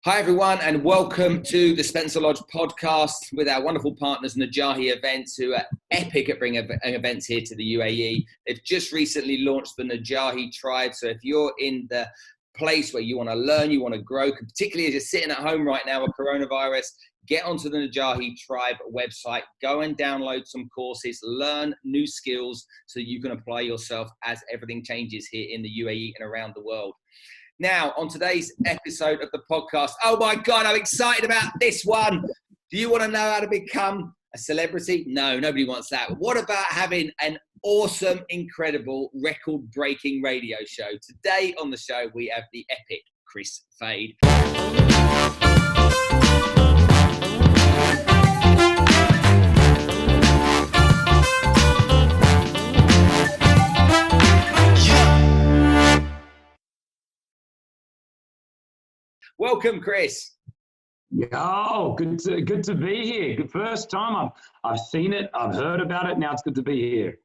Hi everyone, and welcome to the Spencer Lodge podcast with our wonderful partners Najahi Events, who are epic at bringing events here to the UAE. They've just recently launched the Najahi Tribe. So if you're in the place where you want to learn, you want to grow, particularly as you're sitting at home right now with coronavirus, get onto the Najahi Tribe website, go and download some courses, learn new skills so you can apply yourself as everything changes here in the UAE and around the world. Now, on today's episode of the podcast, oh my God, I'm excited about this one. Do you want to know how to become a celebrity? No, nobody wants that. But what about having an awesome, incredible, record-breaking radio show? Today on the show, we have the epic Kris Fade. Welcome, Kris. Yo, good to be here. Good first time. I've seen it. I've heard about it. Now it's good to be here.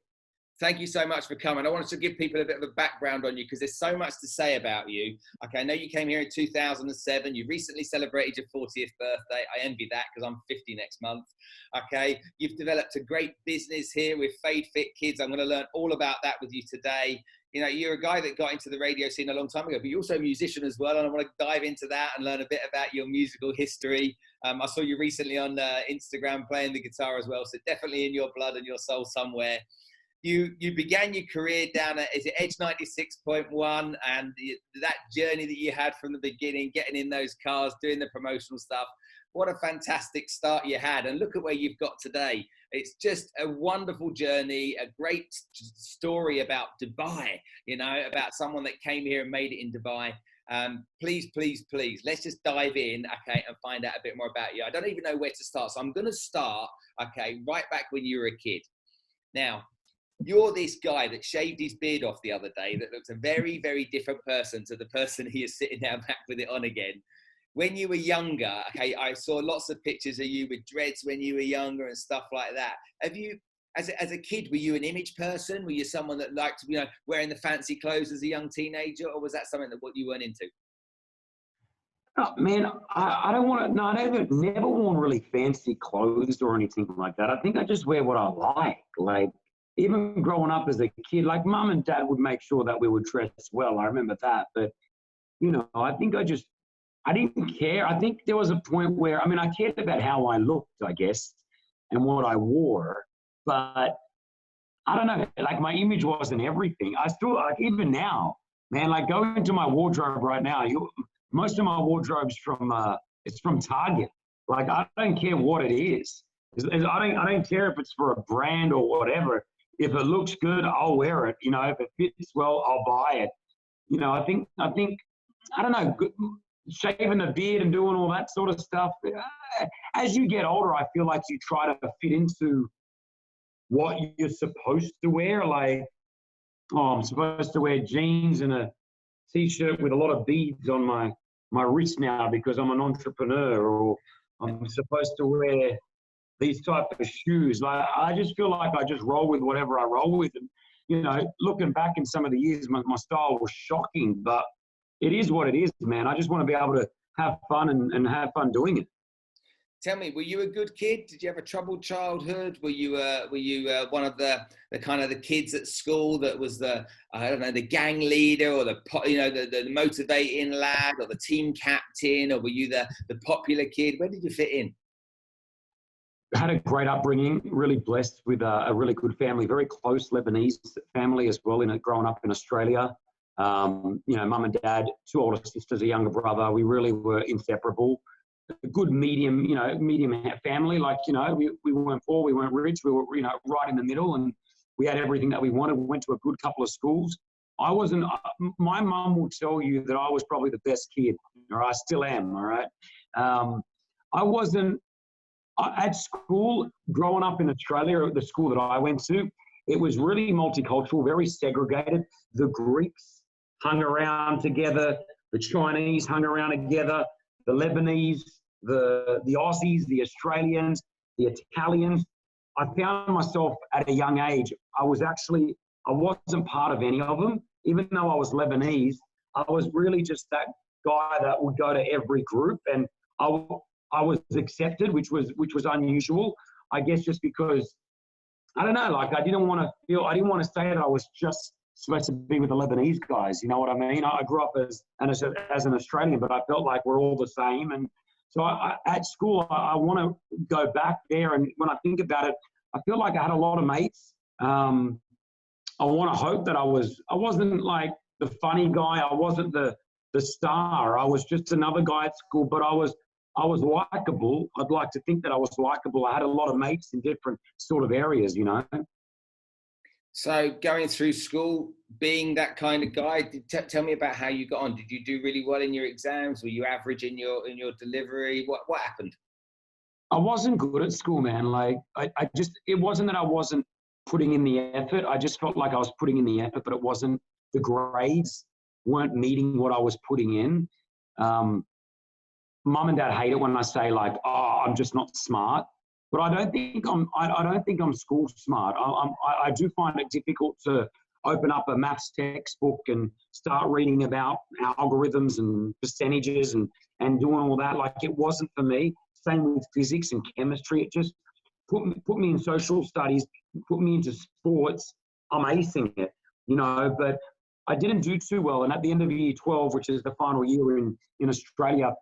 Thank you so much for coming. I wanted to give people a bit of a background on you because there's so much to say about you. Okay, I know you came here in 2007. You recently celebrated your 40th birthday. I envy that because I'm 50 next month. Okay, you've developed a great business here with Fade Fit Kids. I'm going to learn all about that with you today. You know, you're a guy that got into the radio scene a long time ago, but you're also a musician as well. And I want to dive into that and learn a bit about your musical history. I saw you recently on Instagram playing the guitar as well. So definitely in your blood and your soul somewhere. You began your career down at, is it Edge 96.1, and that journey that you had from the beginning, getting in those cars, doing the promotional stuff. What a fantastic start you had. And look at where you've got today. It's just a wonderful journey, a great story about Dubai, you know, about someone that came here and made it in Dubai. Please, let's just dive in, okay, and find out a bit more about you. I don't even know where to start. So I'm going to start, okay, right back when you were a kid. Now, you're this guy that shaved his beard off the other day that looks a very, very different person to the person he is sitting down back with it on again. When you were younger, okay, I saw lots of pictures of you with dreads when you were younger and stuff like that. Have you, as a kid, were you an image person? Were you someone that liked, you know, wearing the fancy clothes as a young teenager, or was that something that what you weren't into? Oh, man, I don't want to, no, I've never worn really fancy clothes or anything like that. I think I just wear what I like even growing up as a kid, like mum and dad would make sure that we would dress well. I remember that. But, you know, I think I didn't care. I think there was a point where, I mean, I cared about how I looked, I guess, and what I wore. But I don't know, like my image wasn't everything. I still, like even now, man, like go into my wardrobe right now. Most of my wardrobe's it's from Target. Like I don't care what it is. I don't care if it's for a brand or whatever. If it looks good, I'll wear it. You know, if it fits well, I'll buy it. You know, I think, I don't know, shaving the beard and doing all that sort of stuff. As you get older, I feel like you try to fit into what you're supposed to wear. Like, oh, I'm supposed to wear jeans and a T-shirt with a lot of beads on my wrist now because I'm an entrepreneur, or I'm supposed to wear these type of shoes. Like, I just feel like I just roll with whatever I roll with. And, you know, looking back in some of the years, my style was shocking, but it is what it is, man. I just want to be able to have fun and have fun doing it. Tell me, were you a good kid? Did you have a troubled childhood? Were you one of the kind of the kids at school that was the gang leader, or the motivating lad, or the team captain, or were you the popular kid? Where did you fit in? I had a great upbringing, really blessed with a really good family, very close Lebanese family as well, growing up in Australia. You know, mum and dad, 2 older sisters, a younger brother. We really were inseparable. A good medium family. Like, you know, we weren't poor, we weren't rich. We were, you know, right in the middle, and we had everything that we wanted. We went to a good couple of schools. My mum will tell you that I was probably the best kid, or I still am, all right? I wasn't, at school, growing up in Australia, the school that I went to, it was really multicultural, very segregated. The Greeks hung around together, the Chinese hung around together, the Lebanese, the Aussies, the Australians, the Italians. I found myself at a young age, I wasn't part of any of them. Even though I was Lebanese, I was really just that guy that would go to every group, and I was accepted, which was unusual. I guess just because, I don't know, like I didn't want to say that I was just supposed to be with the Lebanese guys. You know what I mean? I grew up as an Australian, but I felt like we're all the same. And so at school, I want to go back there. And when I think about it, I feel like I had a lot of mates. I want to hope that I wasn't like the funny guy. I wasn't the star. I was just another guy at school, but I was likable. I'd like to think that I was likable. I had a lot of mates in different sort of areas, you know. So going through school, being that kind of guy, tell me about how you got on. Did you do really well in your exams? Were you average in your delivery? What happened? I wasn't good at school, man. Like it wasn't that I wasn't putting in the effort. I just felt like I was putting in the effort, but it wasn't, the grades weren't meeting what I was putting in. Mum and Dad hate it when I say like, oh, I'm just not smart. But I don't think I'm school smart. I do find it difficult to open up a maths textbook and start reading about algorithms and percentages and doing all that. Like, it wasn't for me. Same with physics and chemistry. It just put me in social studies, put me into sports. I'm acing it, you know, but I didn't do too well. And at the end of year 12, which is the final year in Australia,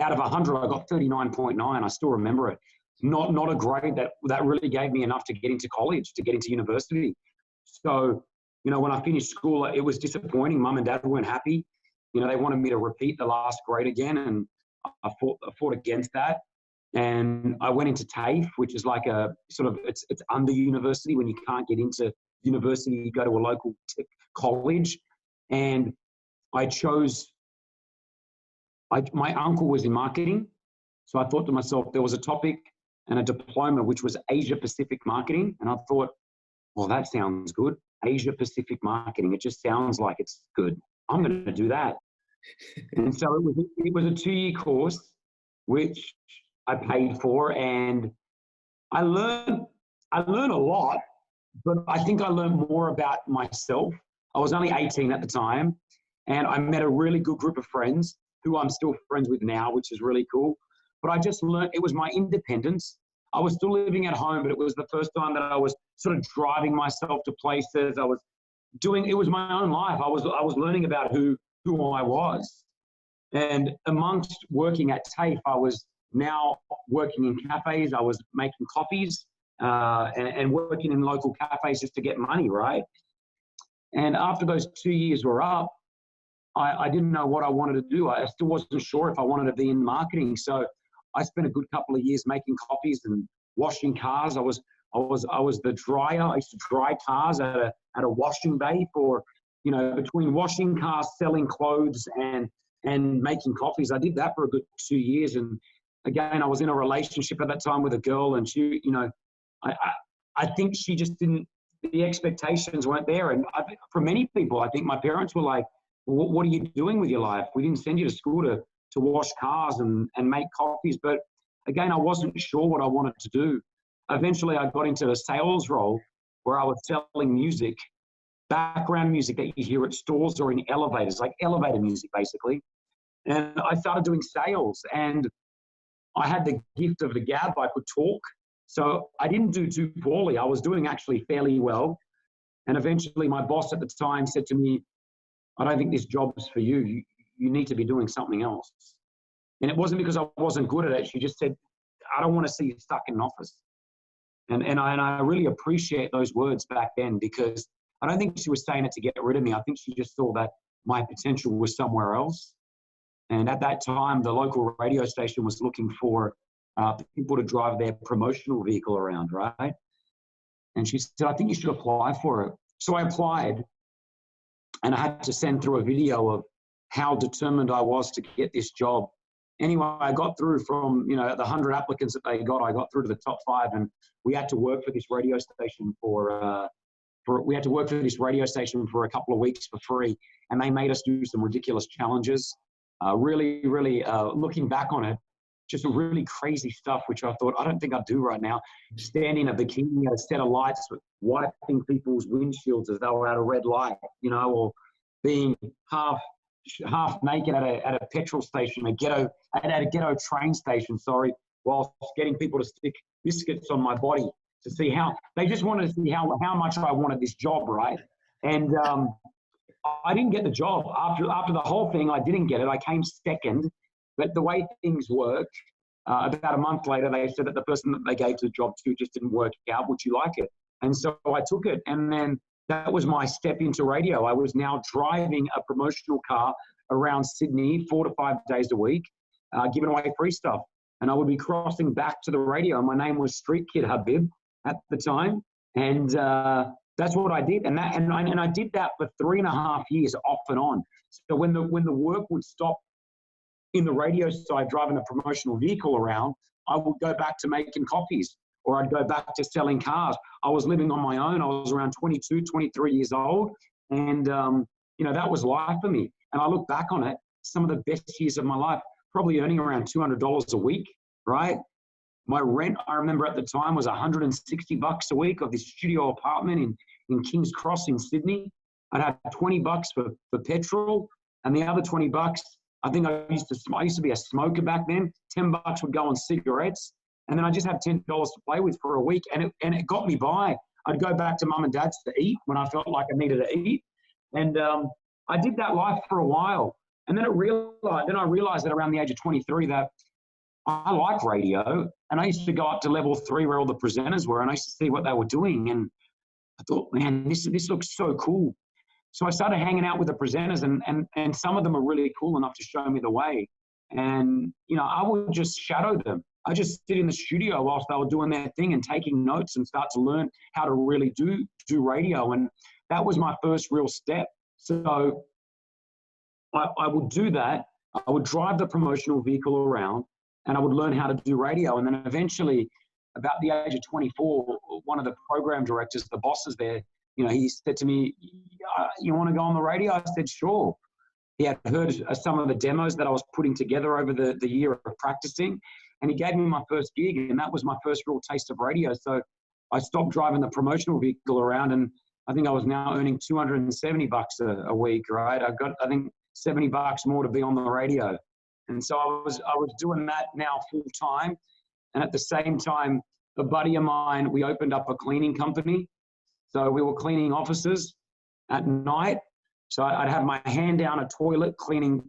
out of 100, I got 39.9. I still remember it. Not a grade that really gave me enough to get into college, to get into university. So, you know, when I finished school, it was disappointing. Mum and Dad weren't happy. You know, they wanted me to repeat the last grade again, and I fought against that. And I went into TAFE, which is like a sort of, it's under university. When you can't get into university, you go to a local college. And I chose, my uncle was in marketing. So I thought to myself, there was a topic and a diploma, which was Asia Pacific marketing. And I thought, well, that sounds good. Asia Pacific marketing. It just sounds like it's good. I'm going to do that. And so it was a 2-year course, which I paid for, and I learned a lot, but I think I learned more about myself. I was only 18 at the time, and I met a really good group of friends who I'm still friends with now, which is really cool. But I just learned, it was my independence. I was still living at home, but it was the first time that I was sort of driving myself to places. It was my own life. I was learning about who I was. And amongst working at TAFE, I was now working in cafes. I was making coffees and working in local cafes just to get money, right? And after those 2 years were up, I didn't know what I wanted to do. I still wasn't sure if I wanted to be in marketing. So I spent a good couple of years making coffees and washing cars. I was the dryer. I used to dry cars at a washing bay for, you know, between washing cars, selling clothes, and making coffees. I did that for a good 2 years. And again, I was in a relationship at that time with a girl, and she, you know, I think she just didn't, the expectations weren't there. And for many people, I think my parents were like, well, what are you doing with your life? We didn't send you to school to wash cars and make coffees. But again, I wasn't sure what I wanted to do. Eventually, I got into a sales role where I was selling music, background music that you hear at stores or in elevators, like elevator music, basically. And I started doing sales, and I had the gift of the gab. I could talk. So I didn't do too poorly. I was doing actually fairly well. And eventually my boss at the time said to me, I don't think this job's for you. You need to be doing something else. And it wasn't because I wasn't good at it. She just said, I don't want to see you stuck in an office. And I really appreciate those words back then, because I don't think she was saying it to get rid of me. I think she just saw that my potential was somewhere else. And at that time, the local radio station was looking for people to drive their promotional vehicle around, right? And she said, I think you should apply for it. So I applied, and I had to send through a video of how determined I was to get this job. Anyway, I got through from, you know, the 100 applicants that they got, I got through to the top 5, and we had to work for this radio station for a couple of weeks for free. And they made us do some ridiculous challenges. Really, looking back on it, just really crazy stuff, which I thought, I don't think I'd do right now. Standing in a bikini at a set of lights, wiping people's windshields as they were at a red light, you know, or being half half naked at a petrol station, at a ghetto train station, whilst getting people to stick biscuits on my body to see how, they just wanted to see how much I wanted this job, right? And I didn't get the job. After the whole thing, I didn't get it. I came second. But the way things work, about a month later, they said that the person that they gave the job to just didn't work out. Would you like it? And so I took it. And then that was my step into radio. I was now driving a promotional car around Sydney 4 to 5 days a week, giving away free stuff. And I would be crossing back to the radio. My name was Street Kid Habib at the time. And that's what I did. And I did that for 3.5 years off and on. So when the work would stop in the radio side, driving a promotional vehicle around, I would go back to making coffees, or I'd go back to selling cars. I was living on my own. I was around 22, 23 years old. And, that was life for me. And I look back on it, some of the best years of my life, probably earning around $200 a week, right? My rent, I remember at the time, was $160 a week of this studio apartment in King's Cross in Sydney. I'd have $20 for petrol, and the other $20, I think I used to be a smoker back then. $10 would go on cigarettes, and then I just had $10 to play with for a week, and it got me by. I'd go back to mum and dad's to eat when I felt like I needed to eat, and I did that life for a while. And then I realized that around the age of 23 that I like radio, and I used to go up to level 3 where all the presenters were, and I used to see what they were doing, and I thought, man, this looks so cool. So I started hanging out with the presenters, and some of them are really cool enough to show me the way. And, I would just shadow them. I just sit in the studio whilst they were doing their thing and taking notes and start to learn how to really do radio. And that was my first real step. So I would do that. I would drive the promotional vehicle around, and I would learn how to do radio. And then eventually, about the age of 24, one of the program directors, the bosses there, he said to me, you want to go on the radio? I said, sure. He had heard some of the demos that I was putting together over the year of practicing, and he gave me my first gig, and that was my first real taste of radio. So I stopped driving the promotional vehicle around, and I think I was now earning $270 a week, right? I got, I think, $70 more to be on the radio. And so I was doing that now full time. And at the same time, a buddy of mine, we opened up a cleaning company. So we were cleaning offices at night. So I'd have my hand down a toilet, cleaning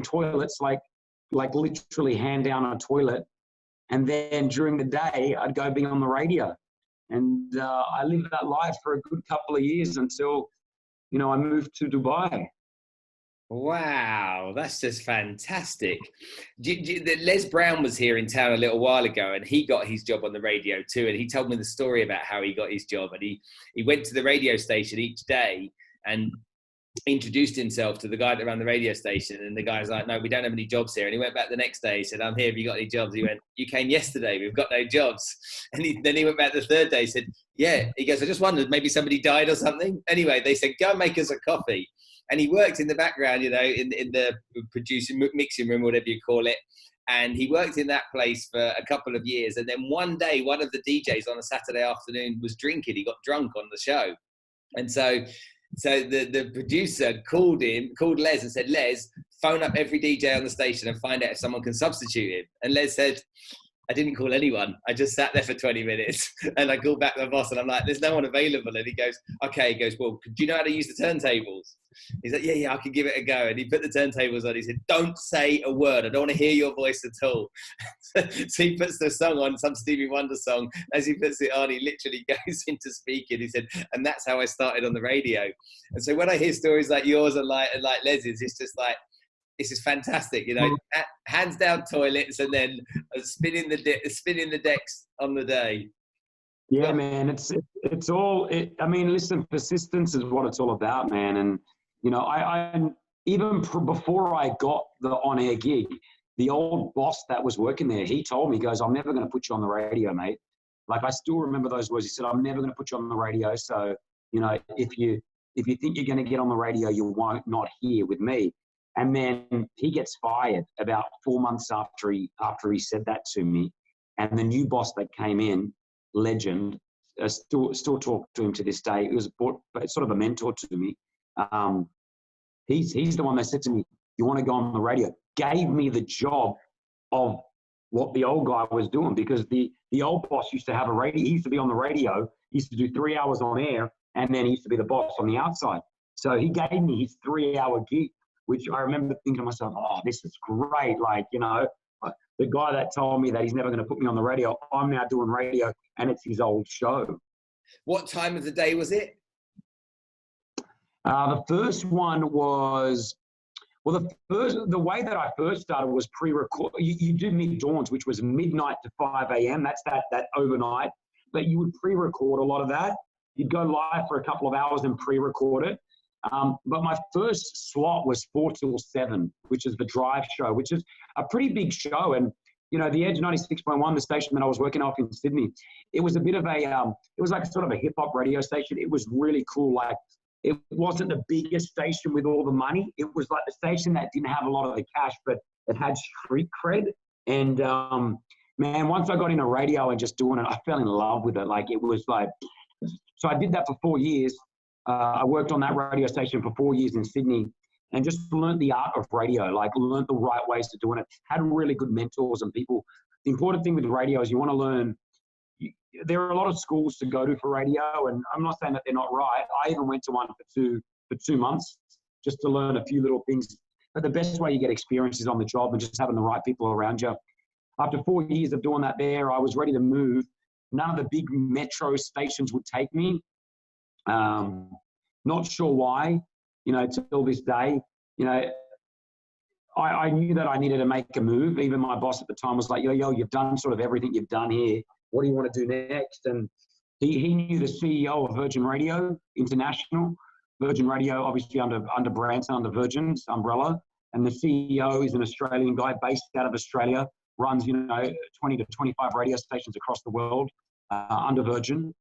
toilets, like literally hand down a toilet. And then during the day, I'd go be on the radio. And I lived that life for a good couple of years until, I moved to Dubai. Wow, that's just fantastic. Les Brown was here in town a little while ago, and he got his job on the radio too. And he told me the story about how he got his job. And he went to the radio station each day and introduced himself to the guy that ran the radio station. And the guy's like, no, we don't have any jobs here. And he went back the next day. He said, I'm here. Have you got any jobs? He went, you came yesterday. We've got no jobs. And then he went back the third day. He said, yeah. He goes, I just wondered, maybe somebody died or something. Anyway, they said, go and make us a coffee. And he worked in the background, in the producing, mixing room, whatever you call it. And he worked in that place for a couple of years. And then one day, one of the DJs on a Saturday afternoon was drinking. He got drunk on the show. And so the producer called Les and said, Les, phone up every DJ on the station and find out if someone can substitute him. And Les said, I didn't call anyone. I just sat there for 20 minutes and I called back the boss and I'm like, there's no one available. And he goes, okay. He goes, well, do you know how to use the turntables? He's like, yeah, I can give it a go. And he put the turntables on. He said, don't say a word. I don't want to hear your voice at all. So he puts the song on, some Stevie Wonder song. As he puts it on, he literally goes into speaking. He said, and that's how I started on the radio. And so when I hear stories like yours and like Les's, it's just like, this is fantastic, hands down toilets and then spinning the decks on the day. Yeah, man, it's all. Listen, persistence is what it's all about, man. And I even before I got the on-air gig, the old boss that was working there, he told me, he goes, I'm never going to put you on the radio, mate. Like, I still remember those words. He said, I'm never going to put you on the radio. So, if you think you're going to get on the radio, you won't not here with me. And then he gets fired about 4 months after he said that to me. And the new boss that came in, legend, still talk to him to this day. It was sort of a mentor to me. He's the one that said to me, you want to go on the radio? Gave me the job of what the old guy was doing, because the old boss used to have a radio. He used to be on the radio. He used to do 3 hours on air, and then he used to be the boss on the outside. So he gave me his 3-hour gig, which I remember thinking to myself, oh, this is great. Like, you know, the guy that told me that he's never going to put me on the radio, I'm now doing radio, and it's his old show. What time of the day was it? The first one was, well, the way that I first started was pre-record. You do mid-dawns, which was midnight to 5 a.m. That's that overnight. But you would pre-record a lot of that. You'd go live for a couple of hours and pre-record it. But my first slot was 4 till 7, which is the drive show, which is a pretty big show. And, you know, the Edge 96.1, the station that I was working off in Sydney, it was a bit of a, it was like sort of a hip-hop radio station. It was really cool. Like, it wasn't the biggest station with all the money. It was like the station that didn't have a lot of the cash, but it had street cred. And, man, once I got into radio and just doing it, I fell in love with it. Like, it was like, so I did that for 4 years. I worked on that radio station for 4 years in Sydney and just learned the art of radio, like learned the right ways to doing it. Had really good mentors and people. The important thing with radio is you want to learn. There are a lot of schools to go to for radio, and I'm not saying that they're not right. I even went to one for 2 months just to learn a few little things. But the best way you get experience is on the job and just having the right people around you. After 4 years of doing that there, I was ready to move. None of the big metro stations would take me. Not sure why, you know, till this day, you know, I knew that I needed to make a move. Even my boss at the time was like, yo, you've done sort of everything you've done here. What do you want to do next? And he knew the CEO of Virgin Radio International. Virgin Radio, obviously under Branson, under Virgin's umbrella. And the CEO is an Australian guy based out of Australia, runs, you know, 20 to 25 radio stations across the world under Virgin.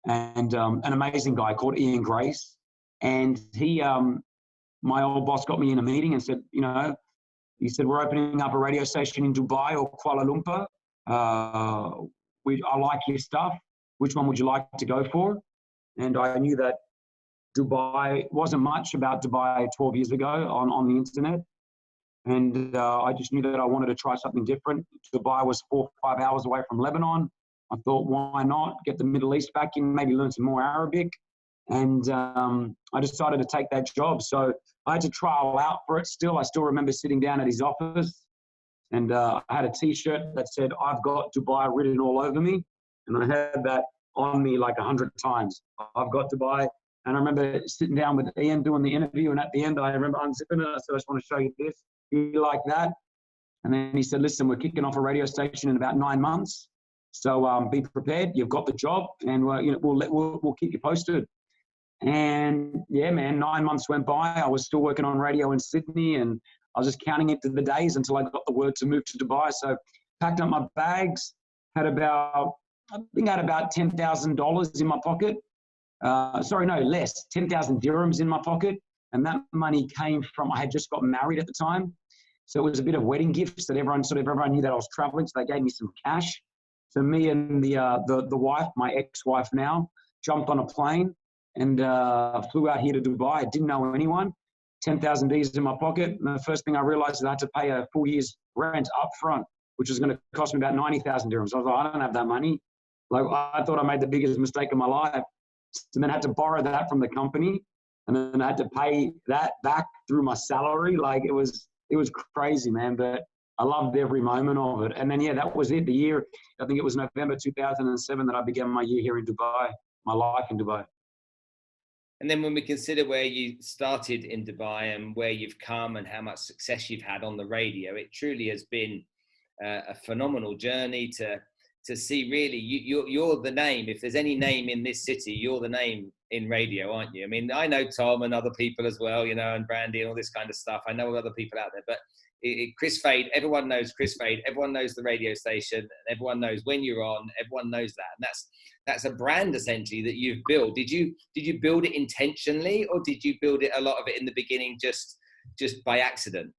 And an amazing guy called Ian Grace. And he, my old boss got me in a meeting and said, you know, he said, we're opening up a radio station in Dubai or Kuala Lumpur. I like your stuff. Which one would you like to go for? And I knew that Dubai wasn't much about Dubai 12 years ago on the internet. And I just knew that I wanted to try something different. Dubai was 4 or 5 hours away from Lebanon. I thought, why not get the Middle East back in, maybe learn some more Arabic. And I decided to take that job. So I had to trial out for it still. I still remember sitting down at his office, and I had a T-shirt that said, I've got Dubai written all over me. And I had that on me like 100 times. I've got Dubai. And I remember sitting down with Ian doing the interview. And at the end, I remember unzipping it. I said, I just want to show you this. You like that? And then he said, listen, we're kicking off a radio station in about 9 months. So be prepared. You've got the job, and you know, we'll keep you posted. And yeah, man, 9 months went by. I was still working on radio in Sydney, and I was just counting into the days until I got the word to move to Dubai. So packed up my bags, I think I had about $10,000 in my pocket. Sorry, no, less, 10,000 dirhams in my pocket. And that money came from, I had just got married at the time. So it was a bit of wedding gifts that everyone knew that I was traveling. So they gave me some cash. So me and the wife, my ex-wife now, jumped on a plane and flew out here to Dubai. I didn't know anyone. 10,000 Ds in my pocket. And the first thing I realized is I had to pay a full year's rent up front, which was going to cost me about 90,000 dirhams. I was like, I don't have that money. Like, I thought I made the biggest mistake of my life. So then I had to borrow that from the company, and then I had to pay that back through my salary. Like, it was crazy, man. But I loved every moment of it. And then, yeah, that was it. The year, I think it was November 2007 that I began my year here in Dubai, my life in Dubai. And then when we consider where you started in Dubai and where you've come and how much success you've had on the radio, it truly has been a phenomenal journey to see. Really, you're the name. If there's any name in this city, you're the name in radio, aren't you? I mean, I know Tom and other people as well, you know, and Brandy and all this kind of stuff. I know other people out there, but Kris Fade, everyone knows Kris Fade. Everyone knows the radio station. Everyone knows when you're on. Everyone knows that, and that's a brand essentially that you've built. Did you build it intentionally, or did you build it, a lot of it in the beginning, just by accident?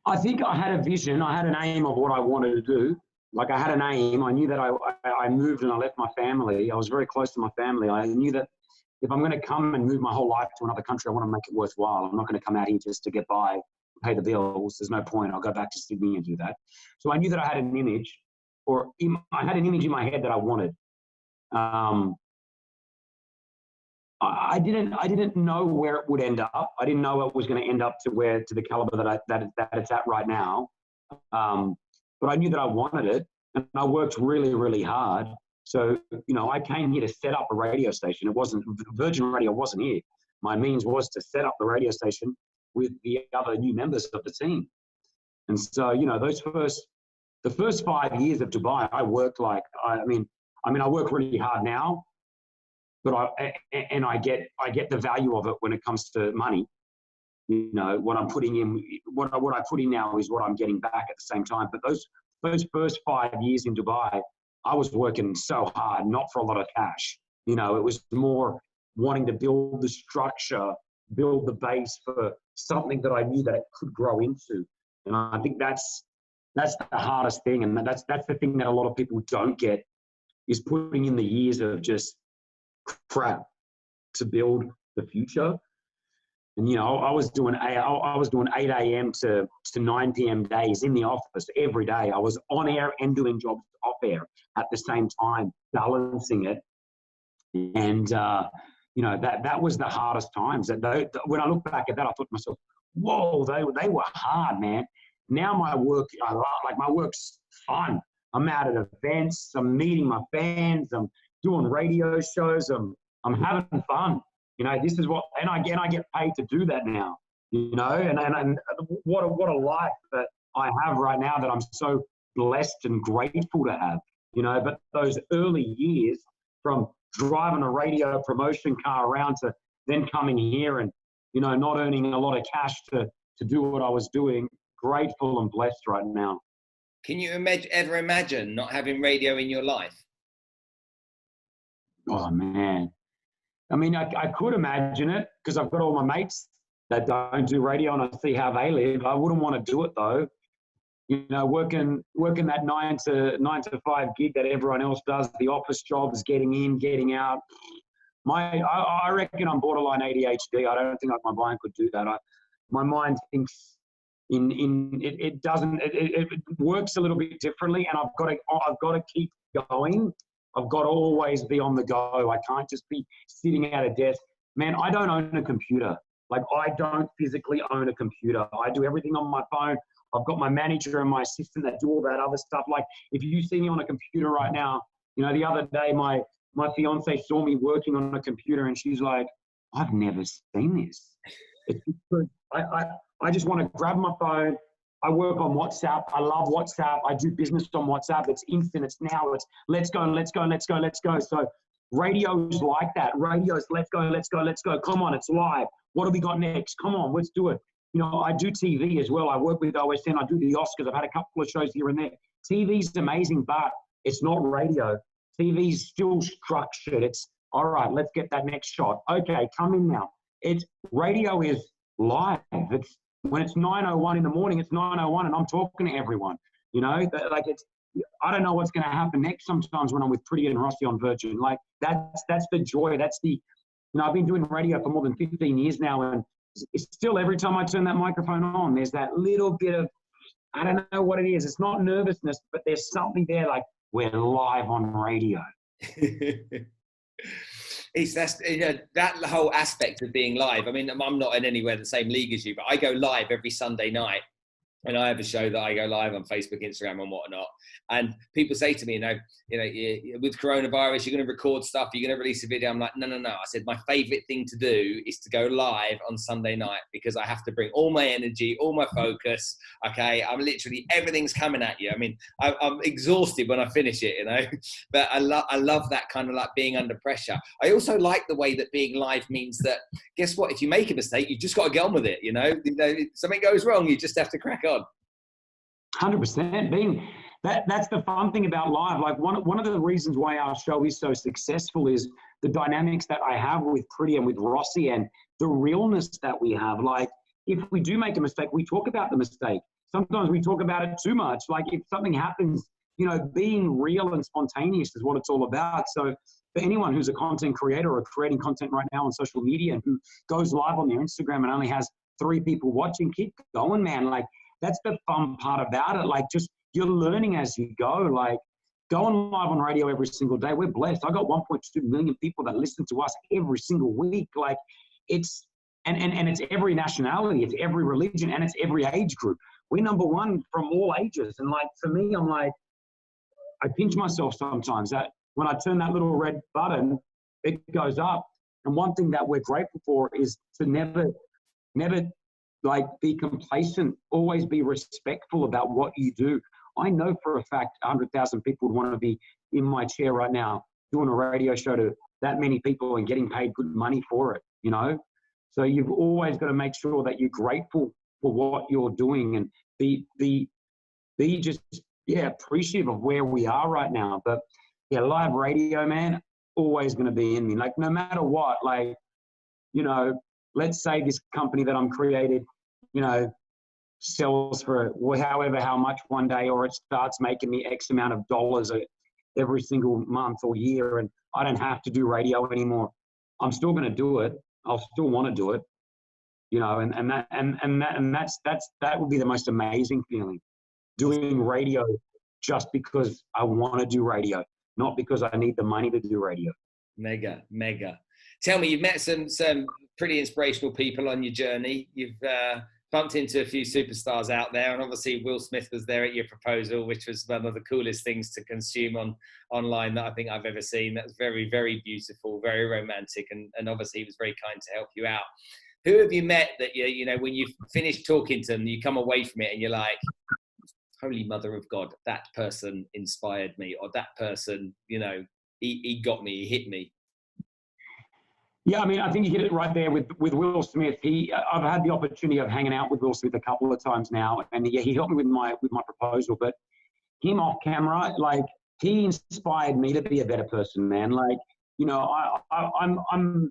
I think I had a vision. I had an aim of what I wanted to do. Like, I had an aim. I knew that I moved and I left my family. I was very close to my family. I knew that if I'm going to come and move my whole life to another country, I want to make it worthwhile. I'm not going to come out here just to get by, pay the bills. There's no point. I'll go back to Sydney and do that. So I knew that I had an image, I had an image in my head that I wanted. I didn't know where it would end up. I didn't know it was going to end up to the caliber that it's at right now. But I knew that I wanted it, and I worked really, really hard. So, I came here to set up a radio station. Virgin Radio wasn't here. My means was to set up the radio station with the other new members of the team. And so, the first 5 years of Dubai, I worked I work really hard now, but I get the value of it when it comes to money. What I'm putting in, what I put in now is what I'm getting back at the same time. But those first 5 years in Dubai, I was working so hard, not for a lot of cash. It was more wanting to build the structure, build the base for something that I knew that it could grow into. And I think that's the hardest thing. And that's the thing that a lot of people don't get, is putting in the years of just crap to build the future. And, I was doing 8 a.m. to 9 p.m. days in the office every day. I was on air and doing jobs off air at the same time, balancing it. And, that was the hardest times. When I look back at that, I thought to myself, whoa, they were hard, man. Now my work's fun. I'm out at events. I'm meeting my fans. I'm doing radio shows. I'm having fun. This is what, and I get paid to do that now. And what a life that I have right now, that I'm so blessed and grateful to have. But those early years, from driving a radio promotion car around to then coming here and not earning a lot of cash to do what I was doing, grateful and blessed right now. Can you ever imagine not having radio in your life? Oh, man. I could imagine it, because I've got all my mates that don't do radio and I see how they live. I wouldn't want to do it though. Working that 9 to 5 gig that everyone else does, the office jobs, getting in, getting out. I reckon I'm borderline ADHD. I don't think my mind could do that. My mind thinks it works a little bit differently, and I've got to keep going. I've got to always be on the go. I can't just be sitting at a desk. Man, I don't own a computer. I don't physically own a computer. I do everything on my phone. I've got my manager and my assistant that do all that other stuff. If you see me on a computer right now, the other day my fiance saw me working on a computer and she's like, I've never seen this. It's because I just want to grab my phone. I work on WhatsApp. I love WhatsApp. I do business on WhatsApp. It's instant. It's now. It's let's go, let's go, let's go, let's go. So radio's like that. Radio's let's go, let's go, let's go. Come on, it's live. What do we got next? Come on, let's do it. I do TV as well. I work with OSN. I do the Oscars. I've had a couple of shows here and there. TV's amazing, but it's not radio. TV's still structured. It's, all right, let's get that next shot. Okay, come in now. Radio is live. It's, when it's 9:01 in the morning, it's 9:01 and I'm talking to everyone. I don't know what's going to happen next sometimes when I'm with Pretty and Rossi on Virgin. That's the joy. That's the, I've been doing radio for more than 15 years now, and it's still, every time I turn that microphone on, there's that little bit of, I don't know what it is. It's not nervousness, but there's something there, we're live on radio. That whole aspect of being live. I'm not in anywhere the same league as you, but I go live every Sunday night, and I have a show that I go live on Facebook, Instagram, and whatnot. And people say to me, with coronavirus, you're going to record stuff, you're going to release a video. I'm like, no. I said, my favorite thing to do is to go live on Sunday night, because I have to bring all my energy, all my focus. Okay. I'm literally, everything's coming at you. I'm exhausted when I finish it, but I love that kind of being under pressure. I also like the way that being live means that, guess what? If you make a mistake, you just got to get on with it. If something goes wrong, you just have to crack on. 100%. That's the fun thing about live. One of the reasons why our show is so successful is the dynamics that I have with Pretty and with Rossi, and the realness that we have. If we do make a mistake, we talk about the mistake. Sometimes we talk about it too much. If something happens, being real and spontaneous is what it's all about. So for anyone who's a content creator or creating content right now on social media and who goes live on their Instagram and only has 3 people watching, keep going, man. Like, that's the fun part about it. Like, just you're learning as you go. Like, going live on radio every single day, we're blessed. I got 1.2 million people that listen to us every single week. Like, it's and it's every nationality, it's every religion, and it's every age group. We're number one from all ages. And like, for me, I'm like, I pinch myself sometimes that when I turn that little red button, it goes up. And one thing that we're grateful for is to never like be complacent, always be respectful about what you do. I know for a fact 100,000 people would want to be in my chair right now doing a radio show to that many people and getting paid good money for it, you know? So you've always got to make sure that you're grateful for what you're doing and be just, appreciative of where we are right now. But yeah, live radio, man, always going to be in me. Like, no matter what, like, you know, let's say this company that I'm created, you know, sells for how much one day, or it starts making me X amount of dollars every single month or year, and I don't have to do radio anymore. I'm still going to do it. I'll still want to do it, you know, and that would be the most amazing feeling, doing radio just because I want to do radio, not because I need the money to do radio. Mega. Tell me, you've met some pretty inspirational people on your journey. You've bumped into a few superstars out there, and obviously Will Smith was there at your proposal, which was one of the coolest things to consume online that I think I've ever seen. That was very, very beautiful, very romantic, and obviously he was very kind to help you out. Who have you met that you know, when you finish talking to them, you come away from it and you're like, holy mother of God, that person inspired me, or that person, you know, he got me, he hit me? Yeah, I mean, I think you hit it right there with Will Smith. I've had the opportunity of hanging out with Will Smith a couple of times now, and yeah, he helped me with my proposal. But him off camera, like, he inspired me to be a better person, man. Like, you know, I'm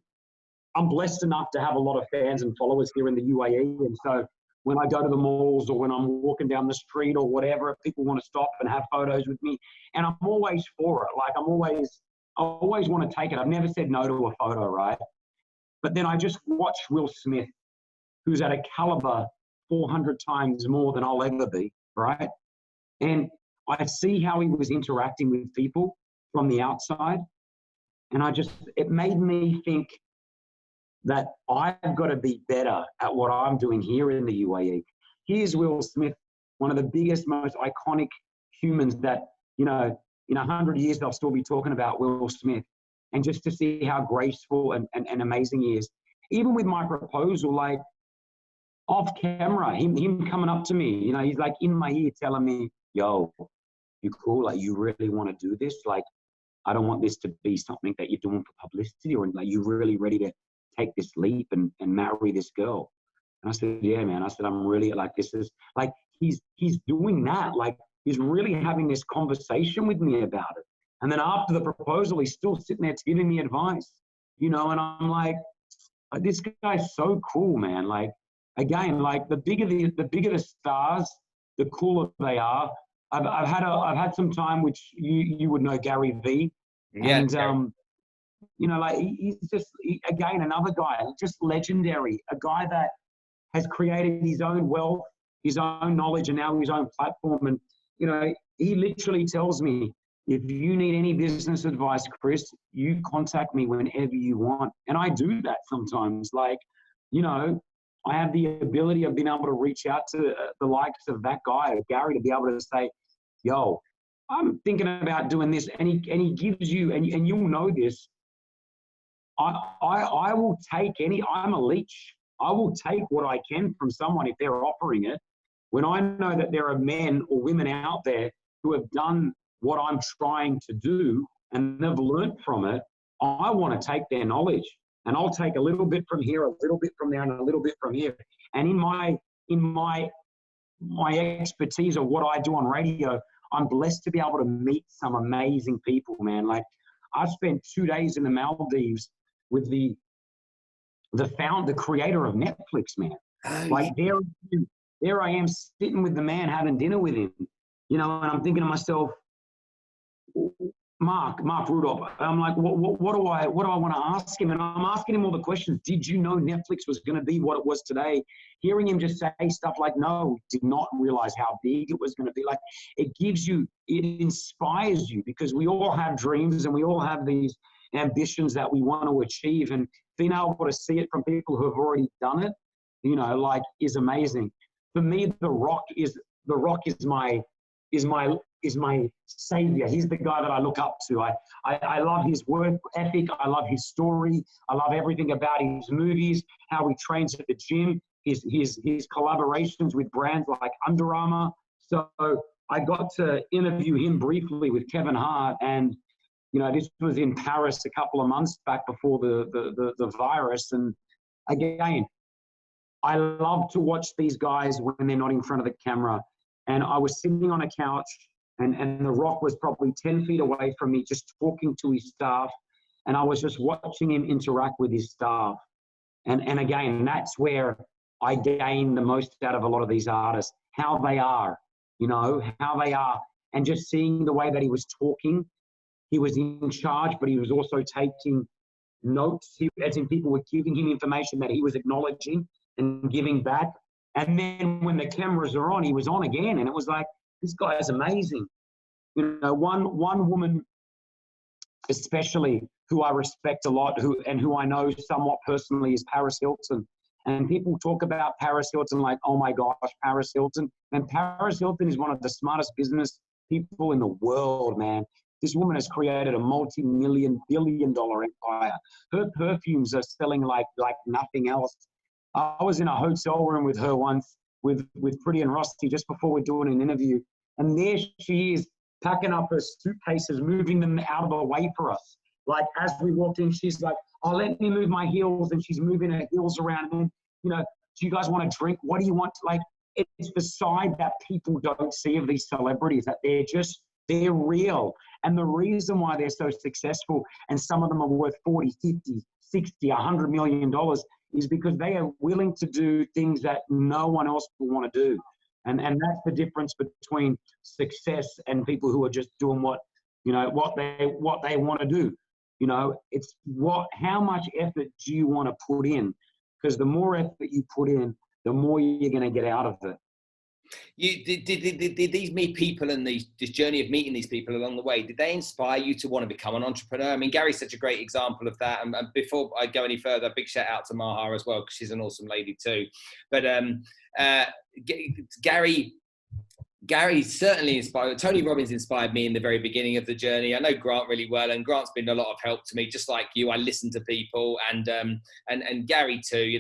blessed enough to have a lot of fans and followers here in the UAE, and so when I go to the malls or when I'm walking down the street or whatever, people want to stop and have photos with me, and I'm always for it. Like, I always want to take it. I've never said no to a photo, right? But then I just watch Will Smith, who's at a caliber 400 times more than I'll ever be, right? And I see how he was interacting with people from the outside. And it made me think that I've got to be better at what I'm doing here in the UAE. Here's Will Smith, one of the biggest, most iconic humans that, you know, in 100 years, they'll still be talking about Will Smith. And just to see how graceful and amazing he is. Even with my proposal, like, off camera, him coming up to me, you know, he's like in my ear telling me, yo, you cool? Like, you really want to do this? Like, I don't want this to be something that you're doing for publicity, or like, you really ready to take this leap and marry this girl? And I said, yeah, man. I said, I'm really, like, this is, like, he's doing that. Like, he's really having this conversation with me about it. And then after the proposal, he's still sitting there giving me advice, you know, and I'm like, this guy's so cool, man. Like, again, like, the bigger the stars, the cooler they are. I've had some time, which you would know, Gary V. Yeah, and, you know, like, he's just, again, another guy, just legendary, a guy that has created his own wealth, his own knowledge, and now his own platform. And, you know, he literally tells me, if you need any business advice, Kris, you contact me whenever you want. And I do that sometimes. Like, you know, I have the ability of being able to reach out to the likes of that guy, Gary, to be able to say, yo, I'm thinking about doing this. And he gives you, and you'll know this, I will take I'm a leech. I will take what I can from someone if they're offering it. When I know that there are men or women out there who have done what I'm trying to do and they've learned from it, I want to take their knowledge, and I'll take a little bit from here, a little bit from there, and a little bit from here. And in my expertise of what I do on radio, I'm blessed to be able to meet some amazing people, man. Like, I spent 2 days in the Maldives with the creator of Netflix, man. Like, there I am sitting with the man, having dinner with him, you know, and I'm thinking to myself, Mark Rudolph. I'm like, what do I want to ask him? And I'm asking him all the questions. Did you know Netflix was going to be what it was today? Hearing him just say stuff like, no, did not realize how big it was going to be. Like, it inspires you, because we all have dreams and we all have these ambitions that we want to achieve, and being able to see it from people who have already done it, is amazing. For me, The Rock is my savior. He's the guy that I look up to. I love his work ethic. I love his story. I love everything about his movies, how he trains at the gym, his collaborations with brands like Under Armour. So I got to interview him briefly with Kevin Hart, and this was in Paris a couple of months back before the virus. And again, I love to watch these guys when they're not in front of the camera. And I was sitting on a couch, and The Rock was probably 10 feet away from me, just talking to his staff. And I was just watching him interact with his staff. And again, that's where I gain the most out of a lot of these artists, how they are, and just seeing the way that he was talking. He was in charge, but he was also taking notes, as in people were giving him information that he was acknowledging and giving back. And then when the cameras are on, he was on again. And it was like, this guy is amazing. One woman especially who I respect a lot, who I know somewhat personally, is Paris Hilton. And people talk about Paris Hilton like, oh my gosh, Paris Hilton. And Paris Hilton is one of the smartest business people in the world, man. This woman has created a multi-billion-dollar empire. Her perfumes are selling like nothing else. I was in a hotel room with her once, with Pretty and Rusty, just before we're doing an interview. And there she is, packing up her suitcases, moving them out of the way for us. Like, as we walked in, she's like, oh, let me move my heels. And she's moving her heels around. And then, do you guys want a drink? What do you want? Like, it's the side that people don't see of these celebrities, that they're real. And the reason why they're so successful, and some of them are worth 40, 50, 60, $100 million, is because they are willing to do things that no one else will want to do. And that's the difference between success and people who are just doing what they want to do. It's how much effort do you want to put in? Because the more effort you put in, the more you're going to get out of it. Did these meet people, and this journey of meeting these people along the way, did they inspire you to want to become an entrepreneur? I mean, Gary's such a great example of that. And before I go any further, a big shout out to Maha as well, because she's an awesome lady too. But Gary certainly inspired. Tony Robbins inspired me in the very beginning of the journey. I know Grant really well, and Grant's been a lot of help to me. Just like you, I listen to people, and Gary too.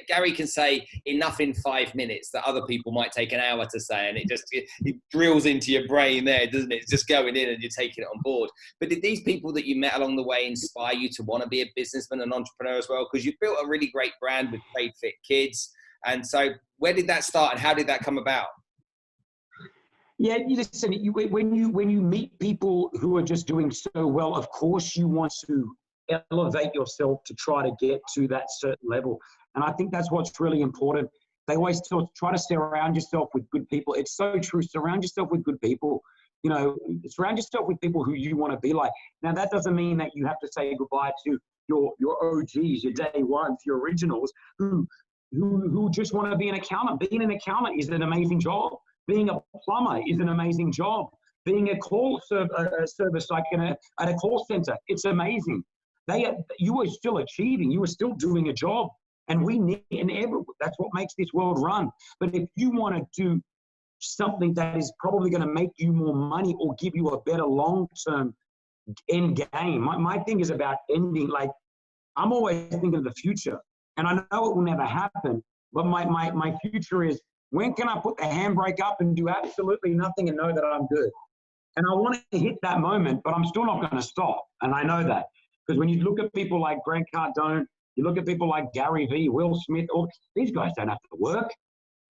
Gary can say enough in 5 minutes that other people might take an hour to say, and it drills into your brain there, doesn't it? It's just going in and you're taking it on board. But did these people that you met along the way inspire you to want to be a businessman and entrepreneur as well? Because you built a really great brand with Fade Fit Kids, and so where did that start, and how did that come about? Yeah, listen, when you meet people who are just doing so well, of course you want to elevate yourself to try to get to that certain level. And I think that's what's really important. They always try to surround yourself with good people. It's so true. Surround yourself with good people. Surround yourself with people who you want to be like. Now, that doesn't mean that you have to say goodbye to your OGs, your day ones, your originals, who just want to be an accountant. Being an accountant is an amazing job. Being a plumber is an amazing job. Being a call service like at a call center, it's amazing. You are still achieving. You are still doing a job, and that's what makes this world run. But if you want to do something that is probably going to make you more money or give you a better long-term end game, my thing is about ending. Like, I'm always thinking of the future, and I know it will never happen. But my future is, when can I put the handbrake up and do absolutely nothing and know that I'm good? And I want to hit that moment, but I'm still not going to stop. And I know that. Because when you look at people like Grant Cardone, you look at people like Gary Vee, Will Smith, these guys don't have to work.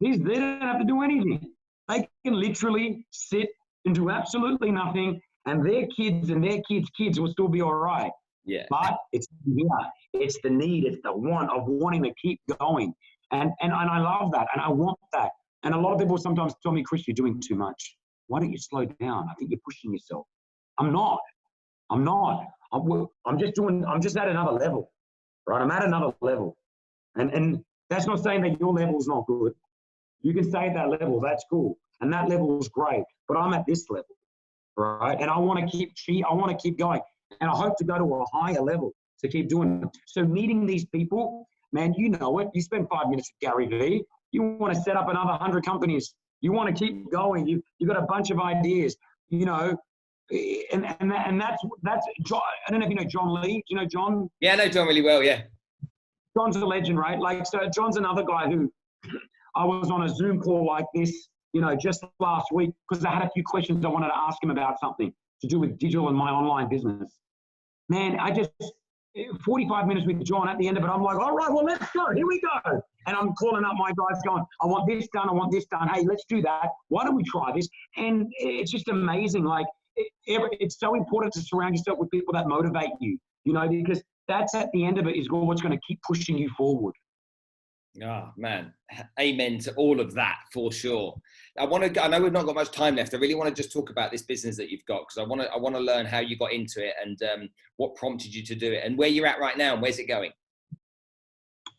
They don't have to do anything. They can literally sit and do absolutely nothing, and their kids and their kids' kids will still be all right. Yeah. But it's the need, it's the want of wanting to keep going. And I love that, and I want that. And a lot of people sometimes tell me, Kris, you're doing too much. Why don't you slow down? I think you're pushing yourself. I'm not. I'm not. I'm just at another level, right? I'm at another level. And that's not saying that your level is not good. You can stay at that level. That's cool. And that level is great. But I'm at this level, right? And I want to keep going. And I hope to go to a higher level to keep doing it. So meeting these people, man, you know it. You spend 5 minutes with Gary Vee. You want to set up another 100 companies. You want to keep going. You got a bunch of ideas, you know. And that's John. I don't know if you know John Lee. Do you know John? Yeah, I know John really well, yeah. John's a legend, right? Like, so John's another guy who I was on a Zoom call like this, you know, just last week, because I had a few questions I wanted to ask him about something to do with digital and my online business. Man, 45 minutes with John. At the end of it, I'm like, all right, well, let's go. Here we go. And I'm calling up my guys going, I want this done. I want this done. Hey, let's do that. Why don't we try this? And it's just amazing. Like, it's so important to surround yourself with people that motivate you, you know, because that's at the end of it is what's going to keep pushing you forward. Oh, man. Amen to all of that, for sure. I know we've not got much time left. I really want to just talk about this business that you've got, because I want to learn how you got into it and what prompted you to do it and where you're at right now and where's it going.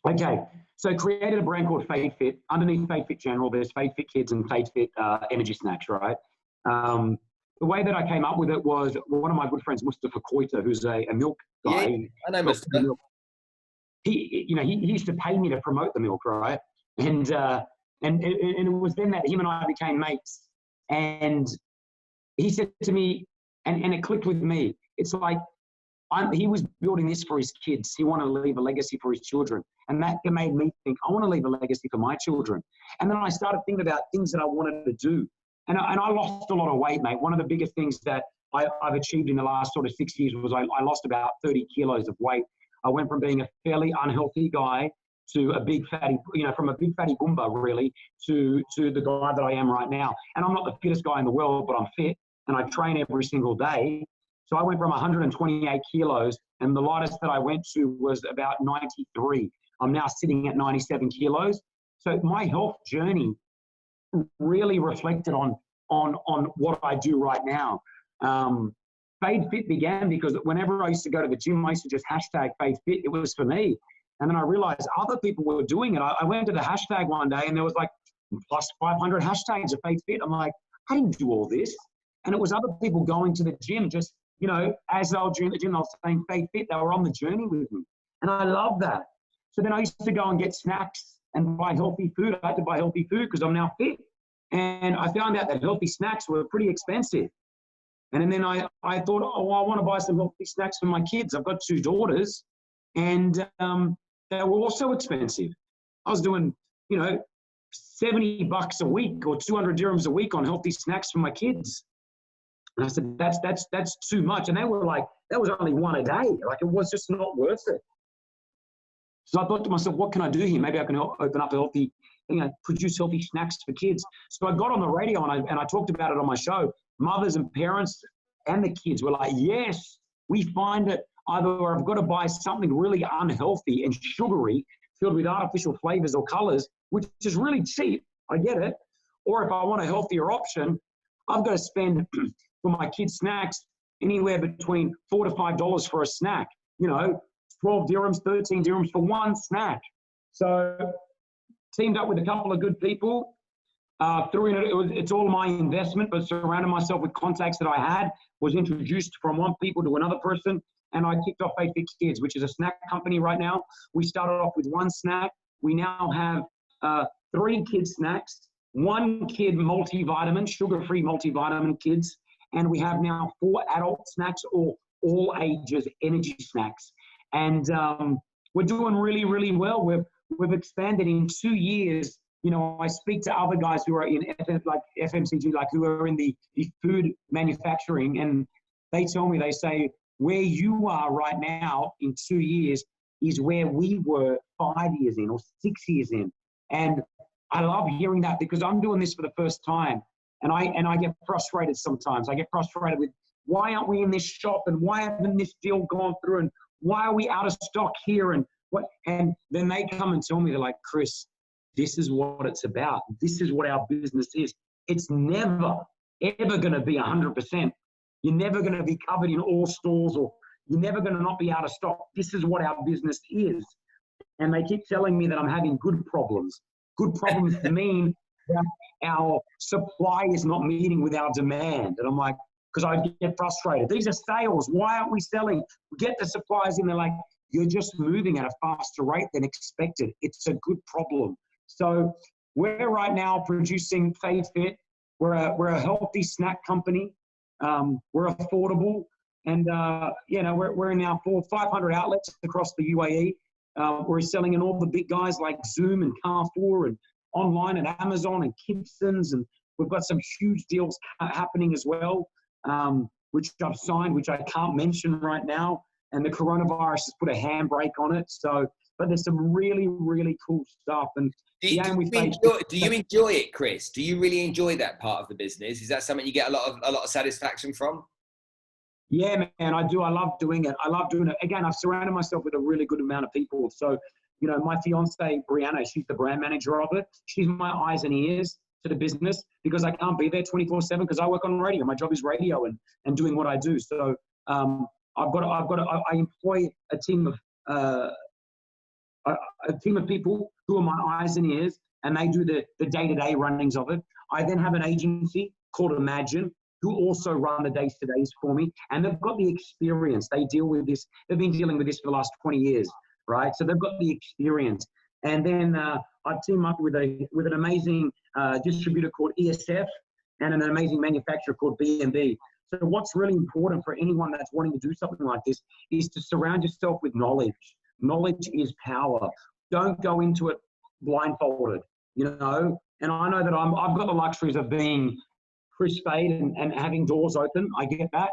Okay. So created a brand called Fade Fit. Underneath Fade Fit General, there's Fade Fit Kids and Fade Fit Energy Snacks, right? The way that I came up with it was one of my good friends, Mustafa Koita, who's a milk guy. Yeah, I know Mustafa. He used to pay me to promote the milk, right? And it was then that him and I became mates. And he said to me, and it clicked with me. It's like he was building this for his kids. He wanted to leave a legacy for his children. And that made me think, I want to leave a legacy for my children. And then I started thinking about things that I wanted to do. And I lost a lot of weight, mate. One of the biggest things that I've achieved in the last sort of 6 years was I lost about 30 kilos of weight. I went from being a fairly unhealthy guy to a big fatty, you know, from a big fatty boomba really to the guy that I am right now. And I'm not the fittest guy in the world, but I'm fit and I train every single day. So I went from 128 kilos and the lightest that I went to was about 93. I'm now sitting at 97 kilos. So my health journey really reflected on what I do right now. Fade Fit began because whenever I used to go to the gym, I used to just hashtag Fade Fit. It was for me. And then I realized other people were doing it. I went to the hashtag one day and there was like plus 500 hashtags of Fade Fit. I'm like, I didn't do all this. And it was other people going to the gym just, you know, as they were doing the gym, I was saying Fade Fit. They were on the journey with me. And I love that. So then I used to go and get snacks and buy healthy food. I had to buy healthy food because I'm now fit. And I found out that healthy snacks were pretty expensive. And then I thought, oh, I want to buy some healthy snacks for my kids. I've got 2 daughters and they were also expensive. I was doing, you know, $70 a week or 200 dirhams a week on healthy snacks for my kids. And I said, that's too much. And they were like, that was only one a day. Like it was just not worth it. So I thought to myself, what can I do here? Maybe I can open up a healthy, you know, produce healthy snacks for kids. So I got on the radio and I talked about it on my show. Mothers and parents and the kids were like, yes, we find it either I've got to buy something really unhealthy and sugary filled with artificial flavors or colors, which is really cheap. I get it. Or if I want a healthier option, I've got to spend for my kids' snacks anywhere between $4 to $5 for a snack, you know, 12 dirhams, 13 dirhams for one snack. So teamed up with a couple of good people. Through it, it's all my investment, but surrounded myself with contacts that I had, was introduced from one people to another person, and I kicked off Fade Fit Kids, which is a snack company right now. We started off with one snack. We now have 3 kids snacks, 1 kid multivitamin, sugar-free multivitamin kids, and we have now 4 adult snacks or all ages energy snacks. And we're doing really, really well. We've expanded in 2 years. You know, I speak to other guys who are in FMCG, like who are in the food manufacturing, and they tell me, they say, where you are right now in 2 years is where we were 5 years in or 6 years in. And I love hearing that because I'm doing this for the first time, and I get frustrated sometimes. I get frustrated with why aren't we in this shop, and why haven't this deal gone through, and why are we out of stock here, and what? And then they come and tell me, they're like, Kris, this is what it's about. This is what our business is. It's never, ever going to be 100%. You're never going to be covered in all stores, or you're never going to not be out of stock. This is what our business is. And they keep telling me that I'm having good problems. Good problems mean that our supply is not meeting with our demand. And I'm like, because I get frustrated. These are sales. Why aren't we selling? Get the supplies in. They're like, you're just moving at a faster rate than expected. It's a good problem. So we're right now producing Fade Fit. We're a healthy snack company. We're affordable. And, we're in now 500 outlets across the UAE. We're selling in all the big guys like Zoom and Carrefour, and online at Amazon and Gibson's. And we've got some huge deals happening as well, which I've signed, which I can't mention right now. And the coronavirus has put a handbrake on it. So, but there's some really, really cool stuff. And do you enjoy it, Kris? Do you really enjoy that part of the business? Is that something you get a lot of satisfaction from? Yeah, man, I do. I love doing it. I love doing it. Again, I've surrounded myself with a really good amount of people. So, my fiance, Brianna, she's the brand manager of it. She's my eyes and ears to the business, because I can't be there 24/7 because I work on radio. My job is radio and doing what I do. So, I employ a team of people who are my eyes and ears, and they do the day-to-day runnings of it. I then have an agency called Imagine, who also run the days-to-days for me, and they've got the experience. They deal with this. They've been dealing with this for the last 20 years, right? So they've got the experience. And then I team up with an amazing distributor called ESF and an amazing manufacturer called B&B. So what's really important for anyone that's wanting to do something like this is to surround yourself with knowledge. Knowledge is power. Don't go into it blindfolded, And I know that I've got the luxuries of being Kris Fade and having doors open. I get that.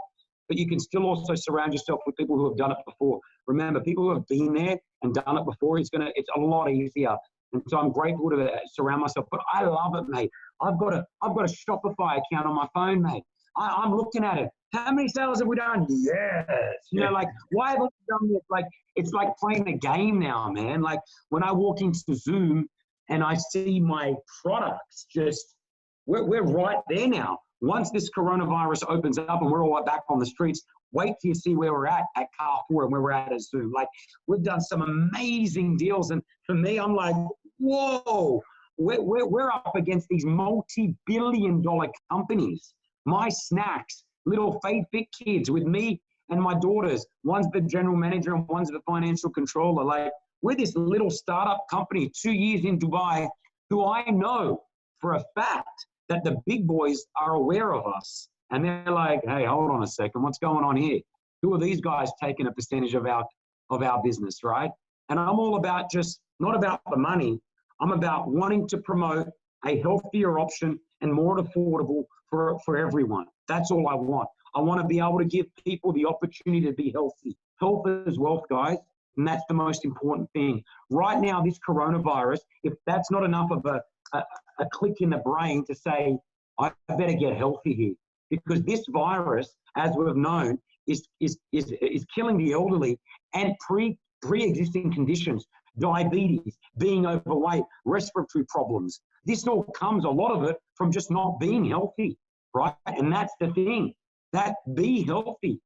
But you can still also surround yourself with people who have done it before. Remember, people who have been there and done it before, it's a lot easier. And so I'm grateful to surround myself. But I love it, mate. I've got a Shopify account on my phone, mate. I'm looking at it. How many sales have we done? Yes. Why haven't we done this? It's like playing a game now, man. Like when I walk into Zoom and I see my products, we're right there now. Once this coronavirus opens up and we're all back on the streets, wait till you see where we're at Carrefour and where we're at Zoom. We've done some amazing deals. And for me, I'm like, whoa, we're up against these multi-billion-dollar companies. My snacks, little Fade Fit kids with me and my daughters. One's the general manager and one's the financial controller. We're this little startup company, 2 years in Dubai, who I know for a fact that the big boys are aware of us. And they're like, hey, hold on a second. What's going on here? Who are these guys taking a percentage of our business, right? And I'm all about not about the money. I'm about wanting to promote a healthier option and more affordable for everyone. That's all I want. I want to be able to give people the opportunity to be healthy. Health is wealth, guys. And that's the most important thing. Right now, this coronavirus, if that's not enough of a click in the brain to say, I better get healthy here. Because this virus, as we've known, is killing the elderly and pre-existing conditions, diabetes, being overweight, respiratory problems. This all comes, a lot of it, from just not being healthy, right? And that's the thing, that be healthy.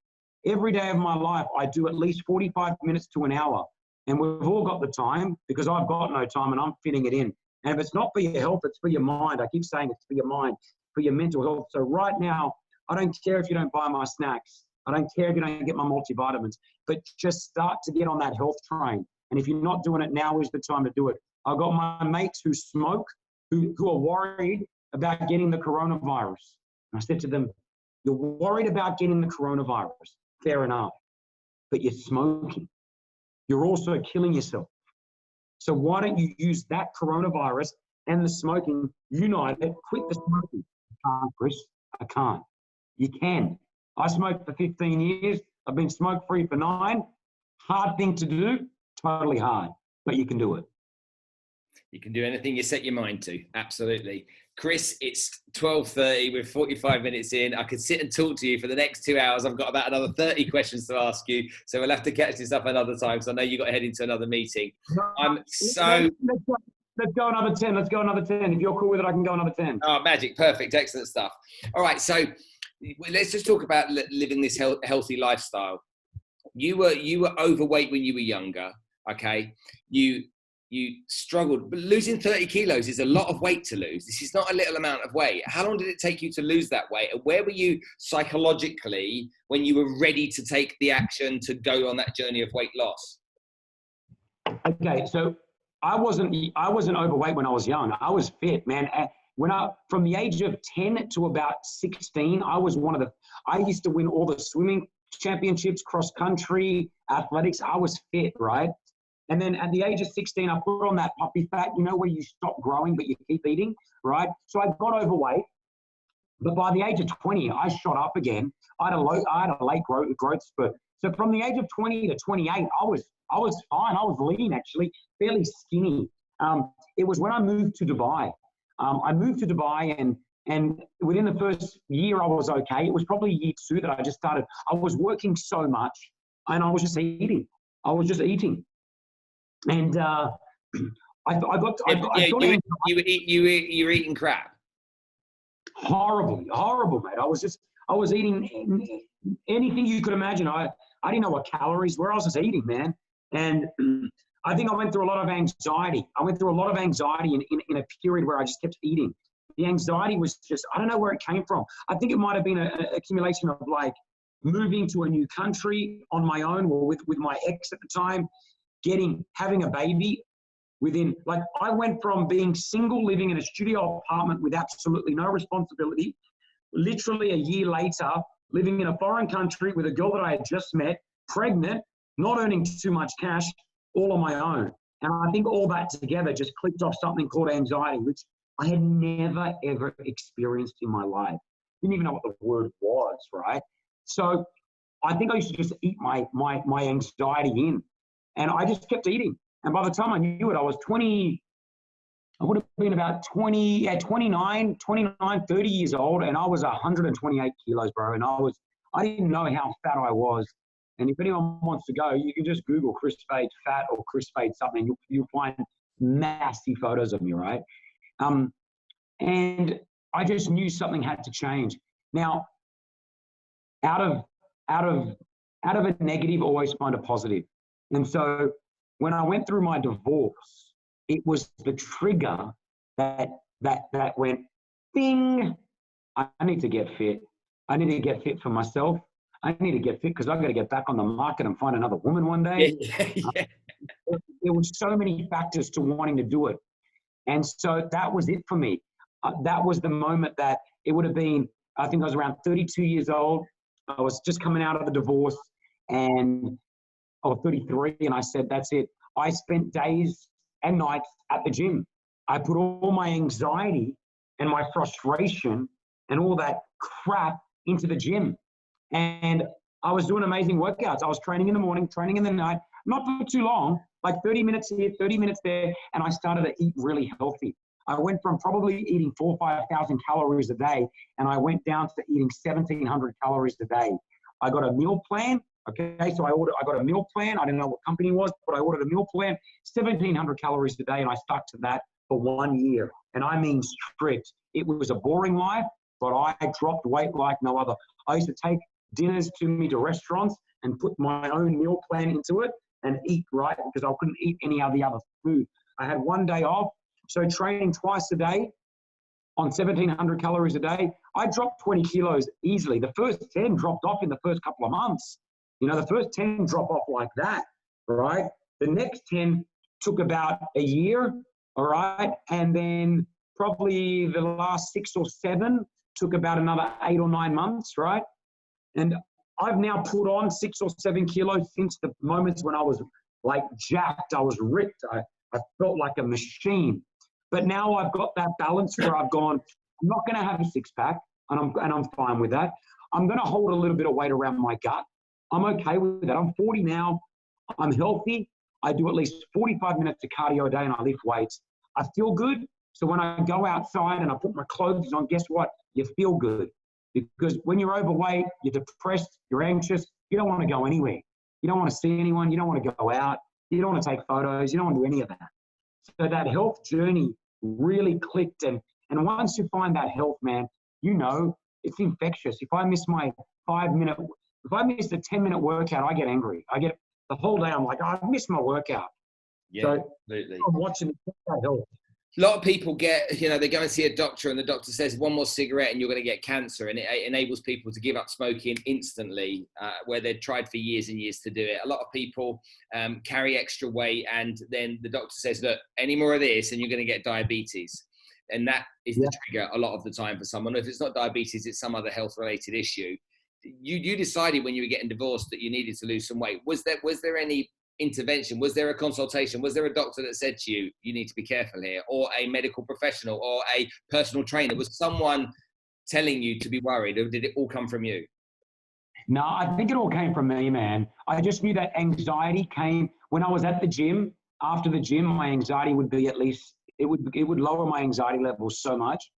Every day of my life, I do at least 45 minutes to an hour. And we've all got the time, because I've got no time and I'm fitting it in. And if it's not for your health, it's for your mind. I keep saying it's for your mind, for your mental health. So right now, I don't care if you don't buy my snacks. I don't care if you don't get my multivitamins, but just start to get on that health train. And if you're not doing it, now is the time to do it. I've got my mates who smoke, who are worried about getting the coronavirus. And I said to them, you're worried about getting the coronavirus. Fair enough. But you're smoking. You're also killing yourself. So why don't you use that coronavirus and the smoking, united, quit the smoking? I can't, Kris. I can't. You can. I smoked for 15 years. I've been smoke-free for 9. Hard thing to do. Totally hard. But you can do it. You can do anything you set your mind to. Absolutely. Kris, it's 12:30. We're 45 minutes in. I could sit and talk to you for the next 2 hours. I've got about another 30 questions to ask you. So we'll have to catch this up another time, because I know you've got to head into another meeting. Let's go another 10. Let's go another 10. If you're cool with it, I can go another 10. Oh, magic. Perfect. Excellent stuff. All right. So let's just talk about living this healthy lifestyle. You were overweight when you were younger. Okay. You struggled, but losing 30 kilos is a lot of weight to lose. This is not a little amount of weight. How long did it take you to lose that weight? And where were you psychologically when you were ready to take the action to go on that journey of weight loss? Okay, so I wasn't overweight when I was young. I was fit, man. From the age of 10 to about 16, I used to win all the swimming championships, cross country, athletics. I was fit, right? And then at the age of 16, I put on that puppy fat, where you stop growing, but you keep eating, right? So I got overweight. But by the age of 20, I shot up again. I had a late growth spurt. So from the age of 20 to 28, I was fine. I was lean, actually, fairly skinny. It was when I moved to Dubai. I moved to Dubai, and within the first year, I was okay. It was probably year 2 that I just started. I was working so much, and I was just eating. And you were eating crap. Horrible, mate. I was eating anything you could imagine. I didn't know what calories were. I was just eating, man. And I think I went through a lot of anxiety. In a period where I just kept eating. The anxiety was just, I don't know where it came from. I think it might have been an accumulation of like moving to a new country on my own, or with my ex at the time, having a baby. I went from being single, living in a studio apartment with absolutely no responsibility, literally a year later, living in a foreign country with a girl that I had just met, pregnant, not earning too much cash, all on my own. And I think all that together just clicked off something called anxiety, which I had never, ever experienced in my life. Didn't even know what the word was, right? So I think I used to just eat my anxiety in. And I just kept eating. And by the time I knew it, I was 20, I would have been about 29, 30 years old. And I was 128 kilos, bro. And I didn't know how fat I was. And if anyone wants to go, you can just Google Kris Fade fat or Kris Fade something. You'll find massive photos of me, right? And I just knew something had to change. Now, out of a negative, always find a positive. And so when I went through my divorce, it was the trigger that went, bing, I need to get fit. I need to get fit for myself. I need to get fit because I've got to get back on the market and find another woman one day. Yeah. There were so many factors to wanting to do it. And so that was it for me. That was the moment that it would have been, I think I was around 32 years old. I was just coming out of the divorce, and I was 33, and I said, that's it. I spent days and nights at the gym. I put all my anxiety and my frustration and all that crap into the gym. And I was doing amazing workouts. I was training in the morning, training in the night, not for too long, like 30 minutes here, 30 minutes there. And I started to eat really healthy. I went from probably eating 4,000 or 5,000 calories a day, and I went down to eating 1,700 calories a day. I got a meal plan. Okay, so I got a meal plan. I didn't know what company it was, but I ordered a meal plan, 1,700 calories a day, and I stuck to that for 1 year. And I mean strict. It was a boring life, but I dropped weight like no other. I used to take dinners to restaurants and put my own meal plan into it and eat right, because I couldn't eat any of the other food. I had 1 day off, so training twice a day on 1,700 calories a day. I dropped 20 kilos easily. The first 10 dropped off in the first couple of months. The first 10 drop off like that, right? The next 10 took about a year, all right? And then probably the last 6 or 7 took about another 8 or 9 months, right? And I've now put on 6 or 7 kilos since the moments when I was like jacked, I was ripped. I felt like a machine. But now I've got that balance where I've gone, I'm not going to have a six-pack, and I'm fine with that. I'm going to hold a little bit of weight around my gut. I'm okay with that. I'm 40 now. I'm healthy. I do at least 45 minutes of cardio a day, and I lift weights. I feel good. So when I go outside and I put my clothes on, guess what? You feel good. Because when you're overweight, you're depressed, you're anxious, you don't want to go anywhere. You don't want to see anyone. You don't want to go out. You don't want to take photos. You don't want to do any of that. So that health journey really clicked. And once you find that health, man, it's infectious. If I miss my 5-minute, if I miss a 10-minute workout, I get angry. I get the whole day. I'm like, oh, I've missed my workout. Yeah, so absolutely. I'm watching that help. A lot of people get, they go and see a doctor and the doctor says 1 more cigarette and you're going to get cancer. And it enables people to give up smoking instantly, where they'd tried for years and years to do it. A lot of people carry extra weight and then the doctor says, look, any more of this and you're going to get diabetes. And that is the trigger a lot of the time for someone. If it's not diabetes, it's some other health related issue. You decided when you were getting divorced that you needed to lose some weight. Was there any intervention? Was there a consultation? Was there a doctor that said to you, you need to be careful here, or a medical professional or a personal trainer? Was someone telling you to be worried, or did it all come from you? No, I think it all came from me, man. I just knew that anxiety came when I was at the gym. After the gym, my anxiety would be at least, it would lower my anxiety levels so much,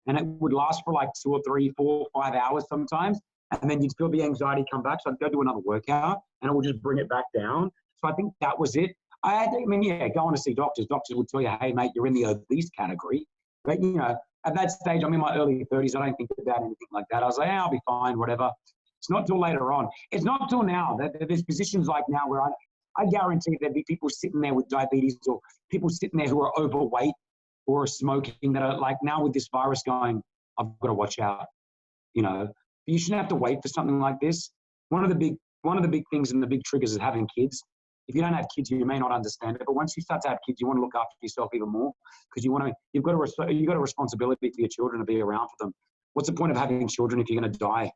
and it would last for like 2 or 3, 4, 5 hours sometimes. And then you'd feel the anxiety come back. So I'd go do another workout and it would just bring it back down. So I think that was it. Going to see doctors. Doctors would tell you, hey, mate, you're in the obese category. But, at that stage, I'm in my early 30s. I don't think about anything like that. I was like, I'll be fine, whatever. It's not till later on. It's not till now. There's positions like now where I guarantee there'd be people sitting there with diabetes or people sitting there who are overweight or are smoking that are like now with this virus going, I've got to watch out. You shouldn't have to wait for something like this. One of the big things and the big triggers is having kids. If you don't have kids, you may not understand it. But once you start to have kids, you want to look after yourself even more because you've got a responsibility for your children to be around for them. What's the point of having children if you're going to die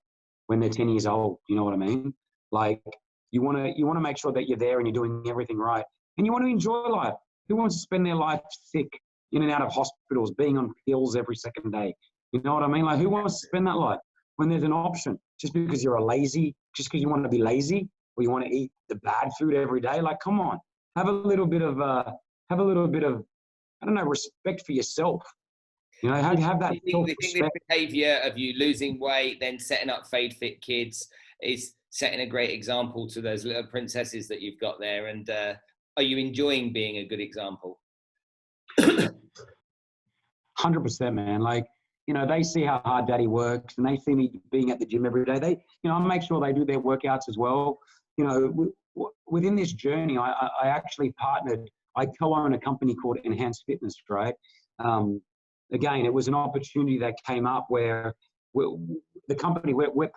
when they're 10 years old? You know what I mean? Like you want to make sure that you're there and you're doing everything right, and you want to enjoy life. Who wants to spend their life sick, in and out of hospitals, being on pills every second day? You know what I mean? Like who wants to spend that life when there's an option? Just because you want to be lazy, or you want to eat the bad food every day. Like, come on, have a little bit of, I don't know, respect for yourself. Have that. Do you think this behaviour of you losing weight, then setting up Fade Fit Kids is setting a great example to those little princesses that you've got there? And are you enjoying being a good example? 100%, man. Like, they see how hard daddy works and they see me being at the gym every day. I make sure they do their workouts as well. Within this journey, I actually I co-own a company called Enhanced Fitness, right? Again, it was an opportunity that came up where we're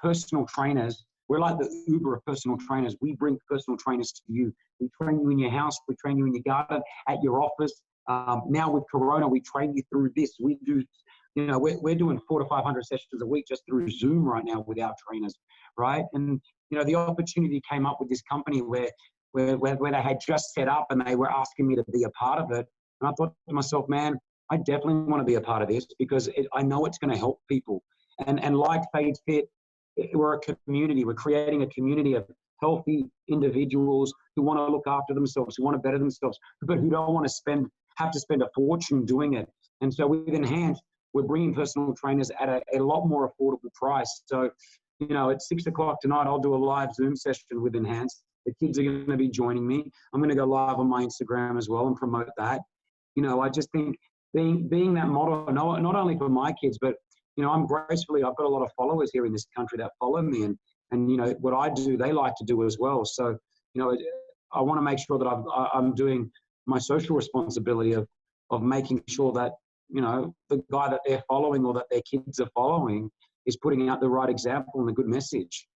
personal trainers. We're like the Uber of personal trainers. We bring personal trainers to you. We train you in your house. We train you in your garden, at your office. Now with Corona, we train you through this. We do, we're doing 400 to 500 sessions a week just through Zoom right now with our trainers, right? And, the opportunity came up with this company where they had just set up and they were asking me to be a part of it. And I thought to myself, man, I definitely want to be a part of this because I know it's going to help people. And like Fade Fit, we're a community. We're creating a community of healthy individuals who want to look after themselves, who want to better themselves, but who don't want to have to spend a fortune doing it. And so with Enhanced, we're bringing personal trainers at a lot more affordable price. So, at 6 o'clock tonight, I'll do a live Zoom session with Enhanced. The kids are going to be joining me. I'm going to go live on my Instagram as well and promote that. I just think being that model, not only for my kids, but, I've got a lot of followers here in this country that follow me and what I do, they like to do as well. So, I want to make sure that I'm doing my social responsibility of making sure that, the guy that they're following or that their kids are following is putting out the right example and a good message.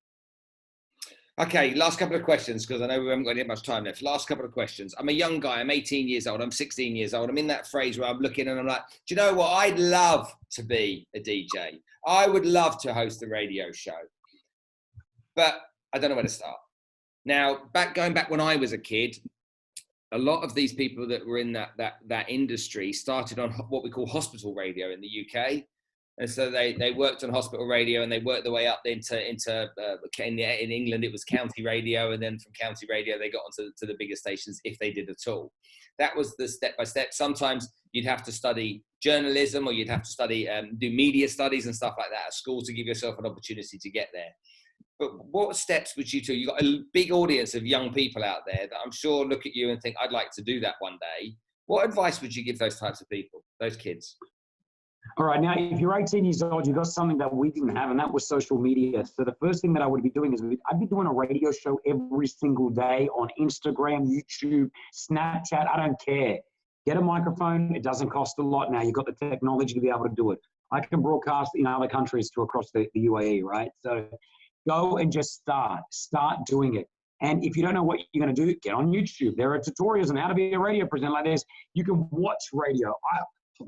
Okay, last couple of questions, because I know we haven't got much time left. Last couple of questions. I'm a young guy. I'm 18 years old. I'm 16 years old. I'm in that phase where I'm looking and I'm like, do you know what? I'd love to be a DJ. I would love to host a radio show. But I don't know where to start. Now, going back when I was a kid, a lot of these people that were in that industry started on what we call hospital radio in the UK. And so they worked on hospital radio and they worked their way up in England, it was county radio. And then from county radio, they got onto the bigger stations if they did at all. That was the step-by-step. Sometimes you'd have to study journalism or you'd have to study, do media studies and stuff like that at school to give yourself an opportunity to get there. But what steps would you do? You've got a big audience of young people out there that I'm sure look at you and think, I'd like to do that one day. What advice would you give those types of people, those kids? All right, now, if you're 18 years old, you got something that we didn't have, and that was social media. So the first thing that I would be doing is I'd be doing a radio show every single day on Instagram, YouTube, Snapchat. I don't care. Get a microphone. It doesn't cost a lot now. You've got the technology to be able to do it. I can broadcast in other countries to across the UAE, right? So go and just start doing it. And if you don't know what you're going to do, get on YouTube. There are tutorials on how to be a radio presenter like this. You can watch radio.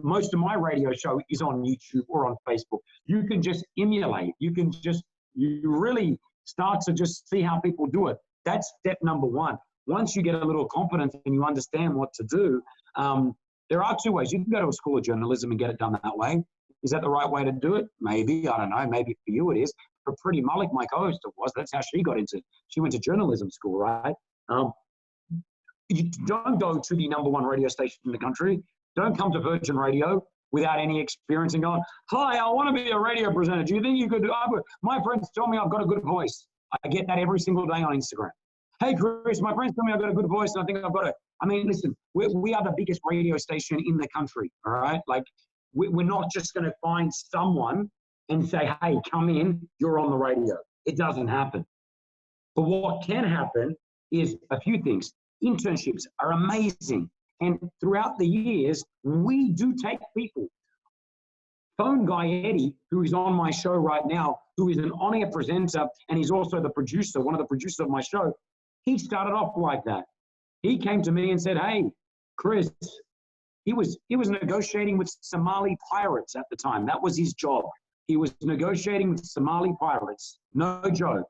Most of my radio show is on YouTube or on Facebook. You can just emulate. You really start to just see how people do it. That's step number one. Once you get a little confidence and you understand what to do, there are two ways. You can go to a school of journalism and get it done that way. Is that the right way to do it? Maybe. I don't know. Maybe for you it is. For Pretty Malik, my co-host, it was. That's how she got into it. She went to journalism school, right? You don't go to the number one radio station in the country. Don't come to Virgin Radio without any experience and going, hi, I want to be a radio presenter. Do you think you could do it? My friends tell me I've got a good voice. I get that every single day on Instagram. Hey, Kris, my friends tell me I've got a good voice and I think I've got it. I mean, listen, we are the biggest radio station in the country, all right? Like, we're not just going to find someone and say, hey, come in, you're on the radio. It doesn't happen. But what can happen is a few things. Internships are amazing. And throughout the years, we do take people. Phone guy Eddie, who is on my show right now, who is an on-air presenter, and he's also the producer, one of the producers of my show, he started off like that. He came to me and said, hey, Kris, he was negotiating with Somali pirates at the time. That was his job. He was negotiating with Somali pirates, no joke.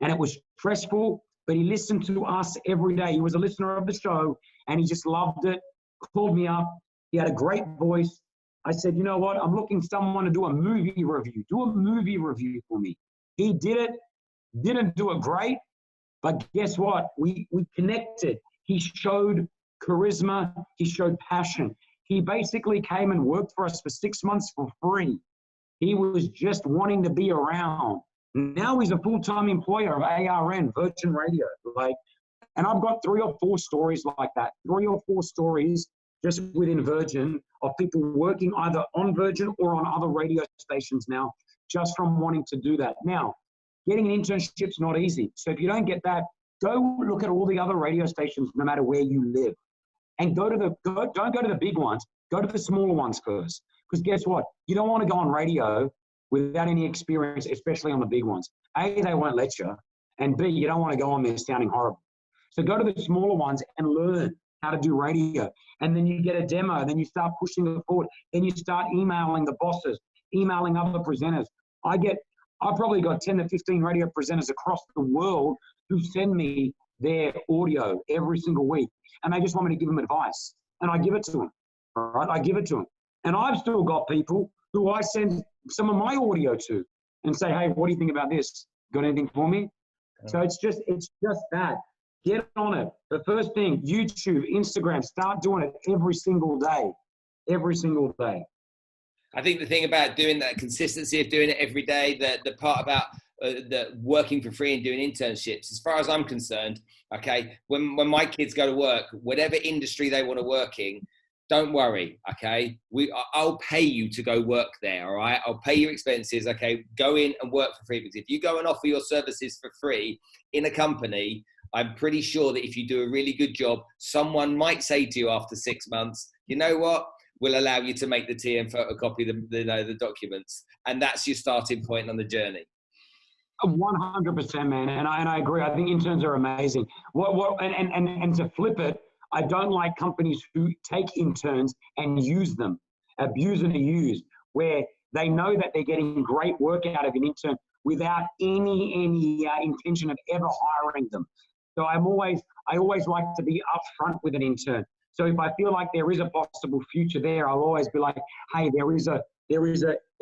And it was stressful, but he listened to us every day. He was a listener of the show, and he just loved it, called me up. He had a great voice. I said, you know what? I'm looking for someone to do a movie review. Do a movie review for me. He did it, didn't do it great, but guess what? We connected. He showed charisma. He showed passion. He basically came and worked for us for 6 months for free. He was just wanting to be around. Now he's a full-time employer of ARN, Virgin Radio. And I've got 3 or 4 stories like that, 3 or 4 stories just within Virgin of people working either on Virgin or on other radio stations now, just from wanting to do that. Now, getting an internship's not easy. So if you don't get that, go look at all the other radio stations, no matter where you live. And don't go to the big ones. Go to the smaller ones first. Because guess what? You don't want to go on radio without any experience, especially on the big ones. A, they won't let you. And B, you don't want to go on there sounding horrible. So go to the smaller ones and learn how to do radio. And then you get a demo. Then you start pushing it forward. Then you start emailing the bosses, emailing other presenters. I probably got 10 to 15 radio presenters across the world who send me their audio every single week. And they just want me to give them advice. And I give it to them. All right? I give it to them. And I've still got people who I send some of my audio to and say, hey, what do you think about this? Got anything for me? So it's just that. Get on it. The first thing, YouTube, Instagram, start doing it every single day. Every single day. I think the thing about doing that consistency of doing it every day, the part about the working for free and doing internships, as far as I'm concerned, okay, when my kids go to work, whatever industry they want to work in, don't worry, okay? I'll pay you to go work there, all right? I'll pay your expenses, okay? Go in and work for free. Because if you go and offer your services for free in a company, I'm pretty sure that if you do a really good job, someone might say to you after 6 months, you know what? We'll allow you to make the tea and photocopy the documents. And that's your starting point on the journey. 100%, man. And I agree. I think interns are amazing. And to flip it, I don't like companies who take interns and use them, abuse and abuse, where they know that they're getting great work out of an intern without any intention of ever hiring them. So I always like to be upfront with an intern. So if I feel like there is a possible future there, I'll always be like, hey, there is a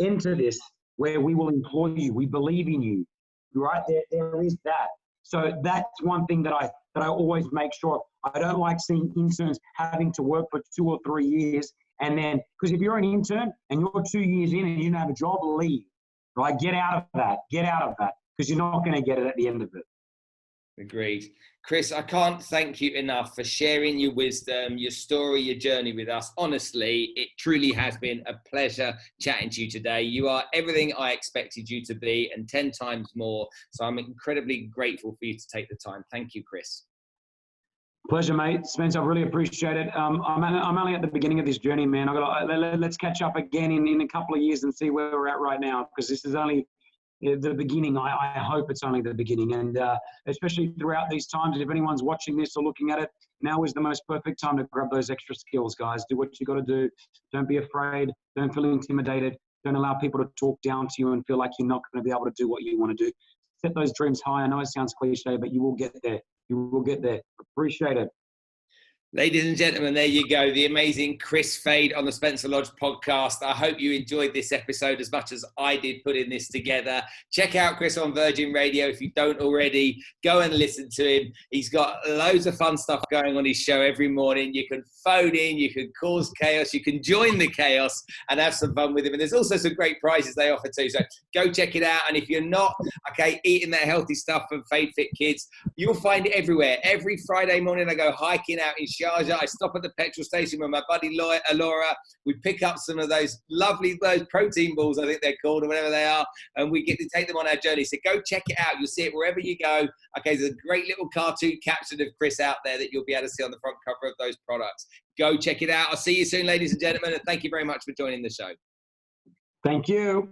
end to this where we will employ you. We believe in you, right? There is that. So that's one thing that I always make sure. I don't like seeing interns having to work for 2 or 3 years. And then, because if you're an intern and you're 2 years in and you don't have a job, leave, right? Get out of that, because you're not going to get it at the end of it. Agreed. Kris, I can't thank you enough for sharing your wisdom, your story, your journey with us. Honestly, it truly has been a pleasure chatting to you today. You are everything I expected you to be and 10 times more. So I'm incredibly grateful for you to take the time. Thank you, Kris. Pleasure, mate. Spence, I really appreciate it. I'm only at the beginning of this journey, man. Let's catch up again in a couple of years and see where we're at right now, because this is only the beginning. I hope it's only the beginning. And especially throughout these times, if anyone's watching this or looking at it, now is the most perfect time to grab those extra skills, guys. Do what you got to do. Don't be afraid. Don't feel intimidated. Don't allow people to talk down to you and feel like you're not going to be able to do what you want to do. Set those dreams high. I know it sounds cliche, but you will get there. You will get there. Appreciate it. Ladies and gentlemen, there you go. The amazing Kris Fade on the Spencer Lodge podcast. I hope you enjoyed this episode as much as I did putting this together. Check out Kris on Virgin Radio if you don't already. Go and listen to him. He's got loads of fun stuff going on his show every morning. You can phone in, you can cause chaos, you can join the chaos and have some fun with him. And there's also some great prizes they offer too. So go check it out. And if you're not, eating that healthy stuff from Fade Fit Kids, you'll find it everywhere. Every Friday morning I go hiking out in Sharjah. I stop at the petrol station with my buddy Laura. We pick up some of those protein balls, I think they're called, or whatever they are, and we get to take them on our journey. So go check it out. You'll see it wherever you go. There's a great little cartoon caption of Kris out there that you'll be able to see on the front cover of those products. Go check it out. I'll see you soon, ladies and gentlemen, and thank you very much for joining the show. Thank you.